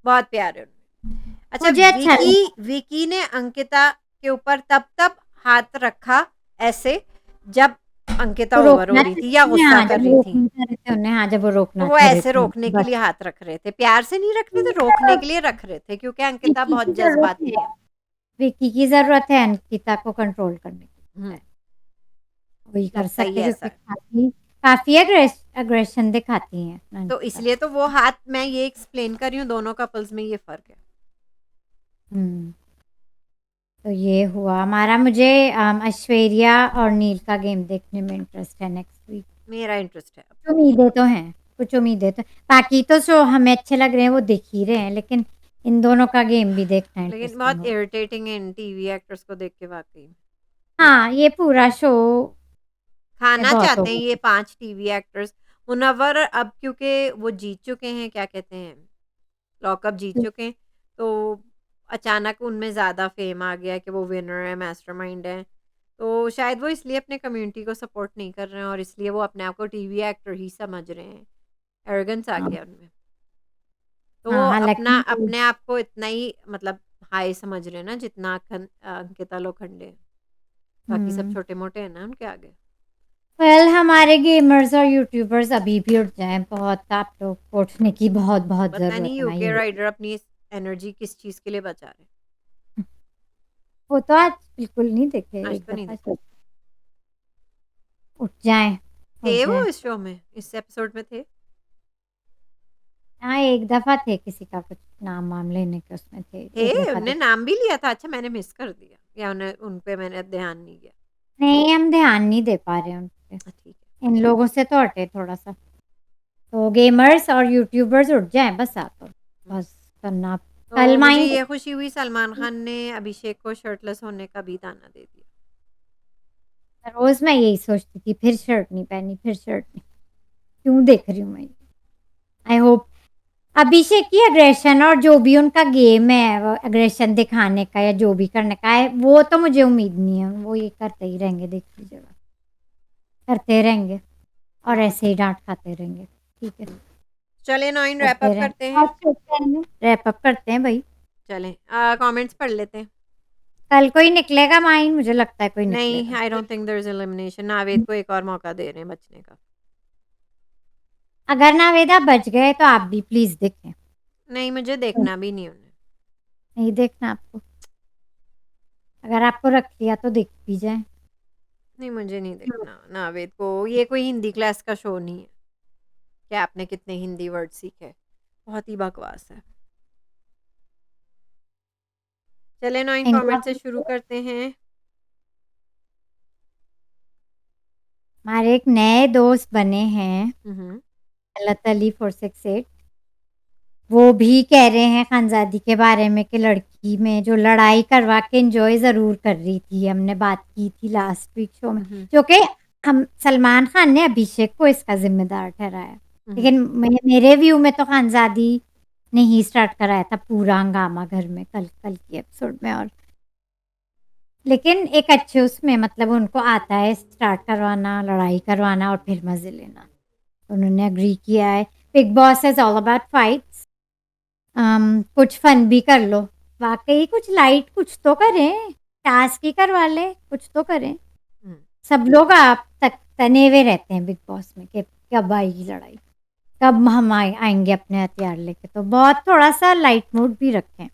S2: बहुत प्यारे उनमें। अच्छा,
S1: मुझे अच्छा लगा।
S2: विकी ने अंकिता के ऊपर तब हाथ रखा ऐसे, जब अंकिता
S1: वो
S2: ओवर हो
S1: रोकना
S2: रही थी
S1: चाहते
S2: या
S1: थे,
S2: गुस्सा
S1: हाँ,
S2: कर
S1: जब वो
S2: रही थी।
S1: रोकना चाह रहे थे उन्हें, हाँ, जब वो
S2: तो
S1: रोकना
S2: वो
S1: चाह रहे
S2: ऐसे
S1: थे
S2: रोकने
S1: उनको
S2: के
S1: बस।
S2: लिए हाथ रख रहे थे, प्यार से नहीं रख रहे थे, रोकने के लिए रख रहे थे, क्योंकि अंकिता
S1: विकी की
S2: बहुत
S1: ज़रूरत
S2: जज़्बाती
S1: है,
S2: है।
S1: विकी की ज़रूरत है अंकिता को कंट्रोल करने
S2: हुँ,
S1: की। वही कर
S2: लगता ही
S1: सकते
S2: ऐसा
S1: क्योंकि
S2: है।
S1: काफ़ी काफ़ी एग्रेशन दिखाती हैं
S2: तो
S1: अंकिता।
S2: इसलिए तो वो हाथ, मैं ये एक्सप्लेन कर रही हूँ, दोनों कपल्स में ये फ़र्क है।
S1: हुँ। तो ये हुआ हमारा। मुझे ऐश्वर्या और नील का गेम देखने में इंटरेस्ट है नेक्स्ट वीक।
S2: मेरा इंटरेस्ट है अब।
S1: कुछ उम्मीदें तो हैं, कुछ उम्मीदें तो, बाकी तो शो हमें अच्छे लग रहे हैं वो देख ही रहे हैं, लेकिन इन दोनों का गेम भी देखना
S2: लेकिन
S1: इंटरेस्टिंग
S2: बहुत
S1: होगा।
S2: इरिटेटिंग है इन टीवी एक्टर्स को देख के वाक़ई में।
S1: हाँ, ये पूरा शो में
S2: खाना
S1: बहुत
S2: चाहते हैं
S1: होगा।
S2: ये 5 टीवी एक्टर्स। मुनव्वर अब क्योंकि वो जीत चुके हैं, क्या कहते हैं, लॉकअप जीत चुके हैं, तो अचानक उनमें ज़्यादा फ़ेम आ गया कि वो विनर है, मास्टरमाइंड है। तो शायद वो इसलिए अपने कम्युनिटी को सपोर्ट नहीं कर रहे हैं, और इसलिए वो अपने आप को टीवी एक्टर ही समझ रहे हैं। एरोगेंस आ
S1: हाँ,
S2: गया उनमें। तो वो
S1: हाँ,
S2: अपना
S1: हालाँकि
S2: अपने आप को इतना ही मतलब हाई समझ रहे हैं ना, जितना अंकिता लोखंडे हैं। बाकी सब
S1: हुँ।
S2: छोटे-मोटे हैं ना उनके आगे।
S1: वेल हमारे गेमर्स और यूट्यूबर्स अभी भी उठ जाएँ, बहुत आप लोग को उठने की बहुत-बहुत
S2: पता
S1: ज़रूरत
S2: नहीं
S1: है, मैं ये
S2: यूके
S1: बोलूँ।
S2: राइडर अपनी इस एनर्जी किस चीज़ के लिए बचा रहे हैं।
S1: वो तो आज बिल्कुल नहीं दिखे,
S2: आज
S1: एक
S2: तो नहीं
S1: दफ़ा
S2: दिखे।
S1: उठ जाएँ,
S2: थे
S1: उठ
S2: वो
S1: जाएँ।
S2: इस शो में? इस एपिसोड में थे?
S1: हाँ, एक दफ़ा थे किसी का कुछ नाम-वाम लेने के उसमें थे,
S2: थे?
S1: एक दफ़ा
S2: उनने
S1: दिखे।
S2: नाम भी लिया था? अच्छा, मैंने मिस कर दिया, या उन्हें उन पे मैंने ध्यान नहीं दिया।
S1: नहीं, हम ध्यान नहीं दे पा रहे हैं उन पे।
S2: ठीक है।
S1: इन लोगों से तो हटे थोड़ा-सा। तो गेमर्स और यूट्यूबर्स उठ जाएँ बस आप अब,
S2: हुँ।
S1: बस करना कल
S2: तो मुझे
S1: माइन
S2: ये खुशी हुई, सलमान खान ने अभिषेक को शर्टलेस होने का भी दाना दे दिया।
S1: रोज़ मैं यही सोचती थी फिर शर्ट नहीं पहनी, फिर शर्ट नहीं, क्यों देख रही हूँ मैं ये? आई होप अभिषेक की एग्रेशन और जो भी उनका गेम है वो एग्रेशन दिखाने का या जो भी करने का है, वो तो मुझे उम्मीद नहीं है, वो ये करते ही रहेंगे देख लीजिएगा, करते रहेंगे और ऐसे ही डाँट खाते रहेंगे, ठीक है?
S2: चलें नॉइन, रैप
S1: करते
S2: अप
S1: रहें
S2: करते
S1: और
S2: हैं।
S1: करते रहेंगे, रैप अप करते हैं भई।
S2: चलें कमेंट्स पढ़ लेते हैं।
S1: कल कोई निकलेगा माइन मुझे लगता है कोई
S2: नहीं,
S1: निकलेगा।
S2: I don't think there is elimination. Naved को एक और मौका दे रहे हैं बचने का।
S1: अगर नावेदा बच गए तो आप भी प्लीज़ देखें।
S2: नहीं, मुझे
S1: नहीं,
S2: देखना भी नहीं उन्हें।
S1: नहीं देखना आपको, अगर आपको रख लिया तो देख भी जाएँ।
S2: नहीं, मुझे नहीं देखना नावेद को। ये कोई हिंदी क्लास का शो नहीं है कि आपने कितने हिंदी वर्ड सीखे। बहुत ही बकवास है। चलें नॉइन,
S1: इनका
S2: कमेंट से शुरू करते हैं।
S1: हमारे एक नए दोस्त बने हैं,
S2: हम्म।
S1: तलत अली 468। वो भी कह रहे हैं खानजादी के बारे में कि लड़की में जो लड़ाई करवा के एंजॉय ज़रूर कर रही थी। हमने बात की थी लास्ट वीक शो में,
S2: हम्म।
S1: जो कि हम सलमान खान ने अभिषेक को इसका ज़िम्मेदार ठहराया।
S2: हम्म।
S1: लेकिन मेरे व्यू में तो खानजादी ने ही स्टार्ट कराया था पूरा हंगामा घर में कल कल की एपिसोड में। और लेकिन एक अच्छे उसमें मतलब उनको आता है स्टार्ट करवाना, लड़ाई करवाना और फिर मज़े लेना। उन्होंने एग्री किया है। Big boss is all about fights. कुछ फन भी कर लो। वाक़ई कुछ लाइट कुछ तो करें, टास्क ही करवा लें, कुछ तो करें।
S2: हम्म।
S1: सब लोग आप तक तने हुए रहते हैं बिग बॉस में कि कब आएगी लड़ाई, कब हम आएँगे अपने हथियार लेके। तो बहुत थोड़ा-सा लाइट मूड भी रखें।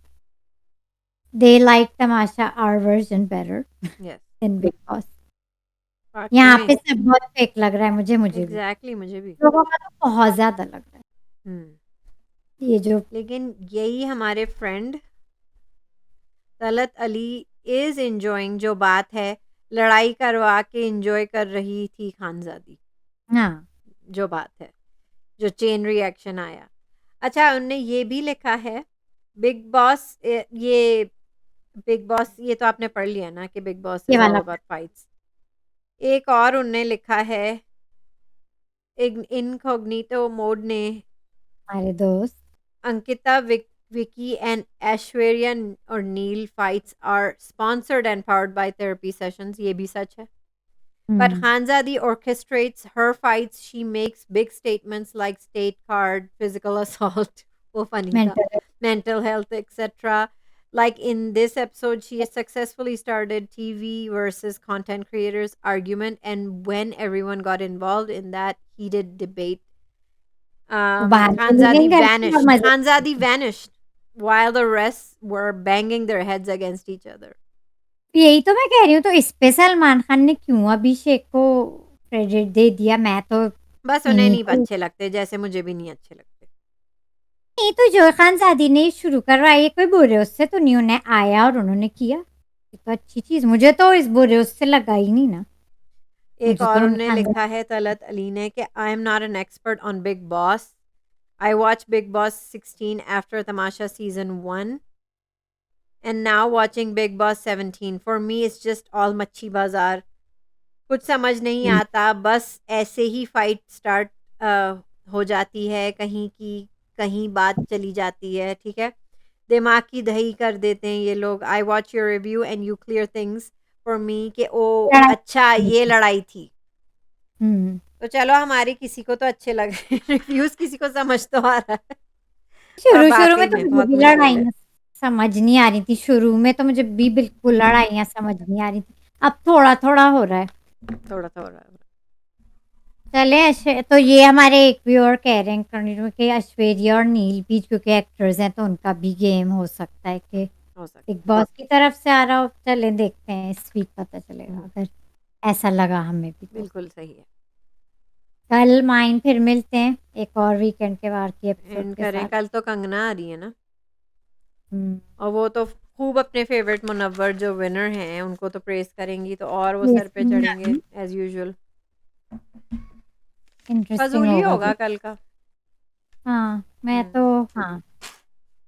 S1: They like Tamasha our version better
S2: yes.
S1: Then Bigg Boss.
S2: वाकई
S1: यहाँ
S2: में।
S1: पे सब बहुत फेक लग रहा है मुझे भी।
S2: एग्जैक्टली, मुझे भी।
S1: लोगों का तो बहुत ज़्यादा लग रहा है।
S2: हम्म।
S1: ये जो
S2: लेकिन यही हमारे friend Talat Ali is enjoying, जो बात है लड़ाई करवा के एंजॉय कर रही थी खानजादी,
S1: हाँ,
S2: जो बात है, जो चेन रिएक्शन आया। अच्छा, उनने ये भी लिखा है बिग बॉस, ये बिग बॉस, ये तो आपने पढ़ लिया ना कि बिग बॉस
S1: ये
S2: इज ऑल
S1: वाला
S2: अबाउट फाइट्स। एक और उनने लिखा है, इनकॉग्निटो मोड ने,
S1: हमारे दोस्त
S2: Ankita, Vicky and Aishwarya or Neil fights are sponsored and powered by therapy sessions. ये भी सच है. But
S1: hmm,
S2: Khanzadi orchestrates her fights. She makes big statements like state card, physical assault, वो funny था,
S1: mental
S2: mental health, etc. Like in this episode, she has successfully started TV versus content creators argument, and when everyone got involved in that heated debate,
S1: वो बाहर चली गई घर पे और मज़े
S2: Khanzadi vanished while the rest were banging their heads against each other.
S1: यही तो मैं कह रही हूँ। तो इस पे सलमान खान ने क्यों अभिषेक को क्रेडिट दे दिया? मैं तो
S2: बस उन्हें
S1: इन्हीं
S2: नहीं
S1: को
S2: अच्छे लगते, जैसे मुझे भी नहीं अच्छे लगते।
S1: नहीं तो जो खानज़ादी ने शुरू करवाई है, कोई बुरे उससे तो नहीं उन्हें आया और उन्होंने किया। ये तो अच्छी चीज़, मुझे तो इस बुरे उससे लगा ही नहीं ना।
S2: एक
S1: मुझे
S2: और
S1: तो
S2: उनने
S1: खानज़ादी
S2: लिखा है तलत अली ने कि I am not an expert on big boss, I watch big boss 16 after Tamasha season 1 and now watching big boss 17, for me it's just all मच्छी बाजार, कुछ समझ नहीं आता, बस ऐसे ही फाइट स्टार्ट हो जाती है, कहीं की कहीं बात चली जाती है, ठीक है, दिमाग की दही कर देते हैं ये लोग। I watch your review and you clear things for me कि ओ
S1: लड़ाई
S2: अच्छा ये लड़ाई थी।
S1: हुँ।
S2: तो चलो, हमारे किसी को तो अच्छे लग रहे हैं रिव्यूज, किसी को समझ तो आ रहा है, और
S1: शुरू-शुरू में
S2: वाकई
S1: तो
S2: में
S1: मुझे
S2: बहुत
S1: भी
S2: मुश्किल है।
S1: लड़ाइयाँ समझ नहीं आ रही थी। शुरू में तो मुझे भी बिल्कुल लड़ाइयाँ समझ नहीं आ रही थी। अब थोड़ा-थोड़ा हो रहा है।
S2: थोड़ा थोड़ा।
S1: चले तो ये हमारे एक भी और कह रहे हैं कंटिन्यू कि ऐश्वर्या और नील भी क्योंकि एक्टर्स हैं तो उनका भी गेम हो सकता है कि
S2: हो
S1: बिग
S2: सकता है।
S1: बॉस की तरफ से आ रहा हो। चले देखते हैं, इस वीक पता चलेगा अगर ऐसा लगा हमें भी तो।
S2: बिल्कुल सही है।
S1: कल माइन फिर मिलते हैं एक और वीकेंड के वार की एपिसोड
S2: एंड
S1: के
S2: करें,
S1: साथ।
S2: कल तो कंगना आ रही है ना,
S1: हुँ।
S2: और वो तो खूब अपने फेवरेट मुनव्वर जो विनर हैं उनको तो प्रेस करेंगी, तो और वो सर पे चढ़ेंगे एज यूजुअल।
S1: इंटरेस्टिंग
S2: फजूल ही
S1: होगा
S2: होगा
S1: भी।
S2: कल का।
S1: हाँ, मैं
S2: हम्म।
S1: तो हाँ,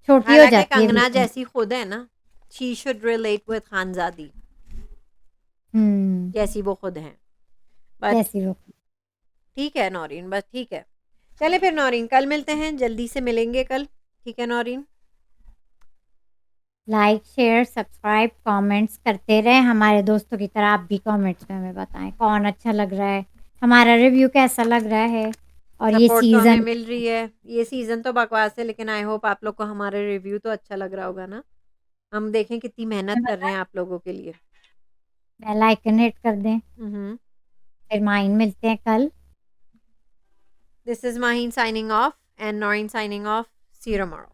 S1: छोटी हो
S2: हालांकि
S1: जाती है
S2: कंगना
S1: वीकेंड।
S2: जैसी खुद है ना, she should relate with Khanzaadi,
S1: हुँ,
S2: जैसी वो खुद हैं। बट
S1: जैसी वो
S2: ठीक है नौरीन, बस ठीक है। चले फिर नौरीन, कल मिलते हैं, जल्दी से मिलेंगे कल, ठीक है Naureen.
S1: Like, share, subscribe, comments करते रहें। हमारे दोस्तों की तरह आप भी कमेंट्स में हमें बताएँ कौन अच्छा लग रहा है, हमारा रिव्यू कैसा लग रहा है और ये
S2: सपोर्ट तो हमें
S1: सीज़न
S2: मिल रही है। ये सीजन तो बकवास है, लेकिन आई होप आप लोग को हमारे रिव्यू तो अच्छा लग रहा होगा ना। हम देखें कितनी मेहनत कर रहे हैं आप लोगों के लिए।
S1: बेल आइकन हिट कर दें।
S2: हम्म।
S1: फिर माइन मिलते हैं कल।
S2: This is Maheen signing off and Noreen signing off. See you tomorrow.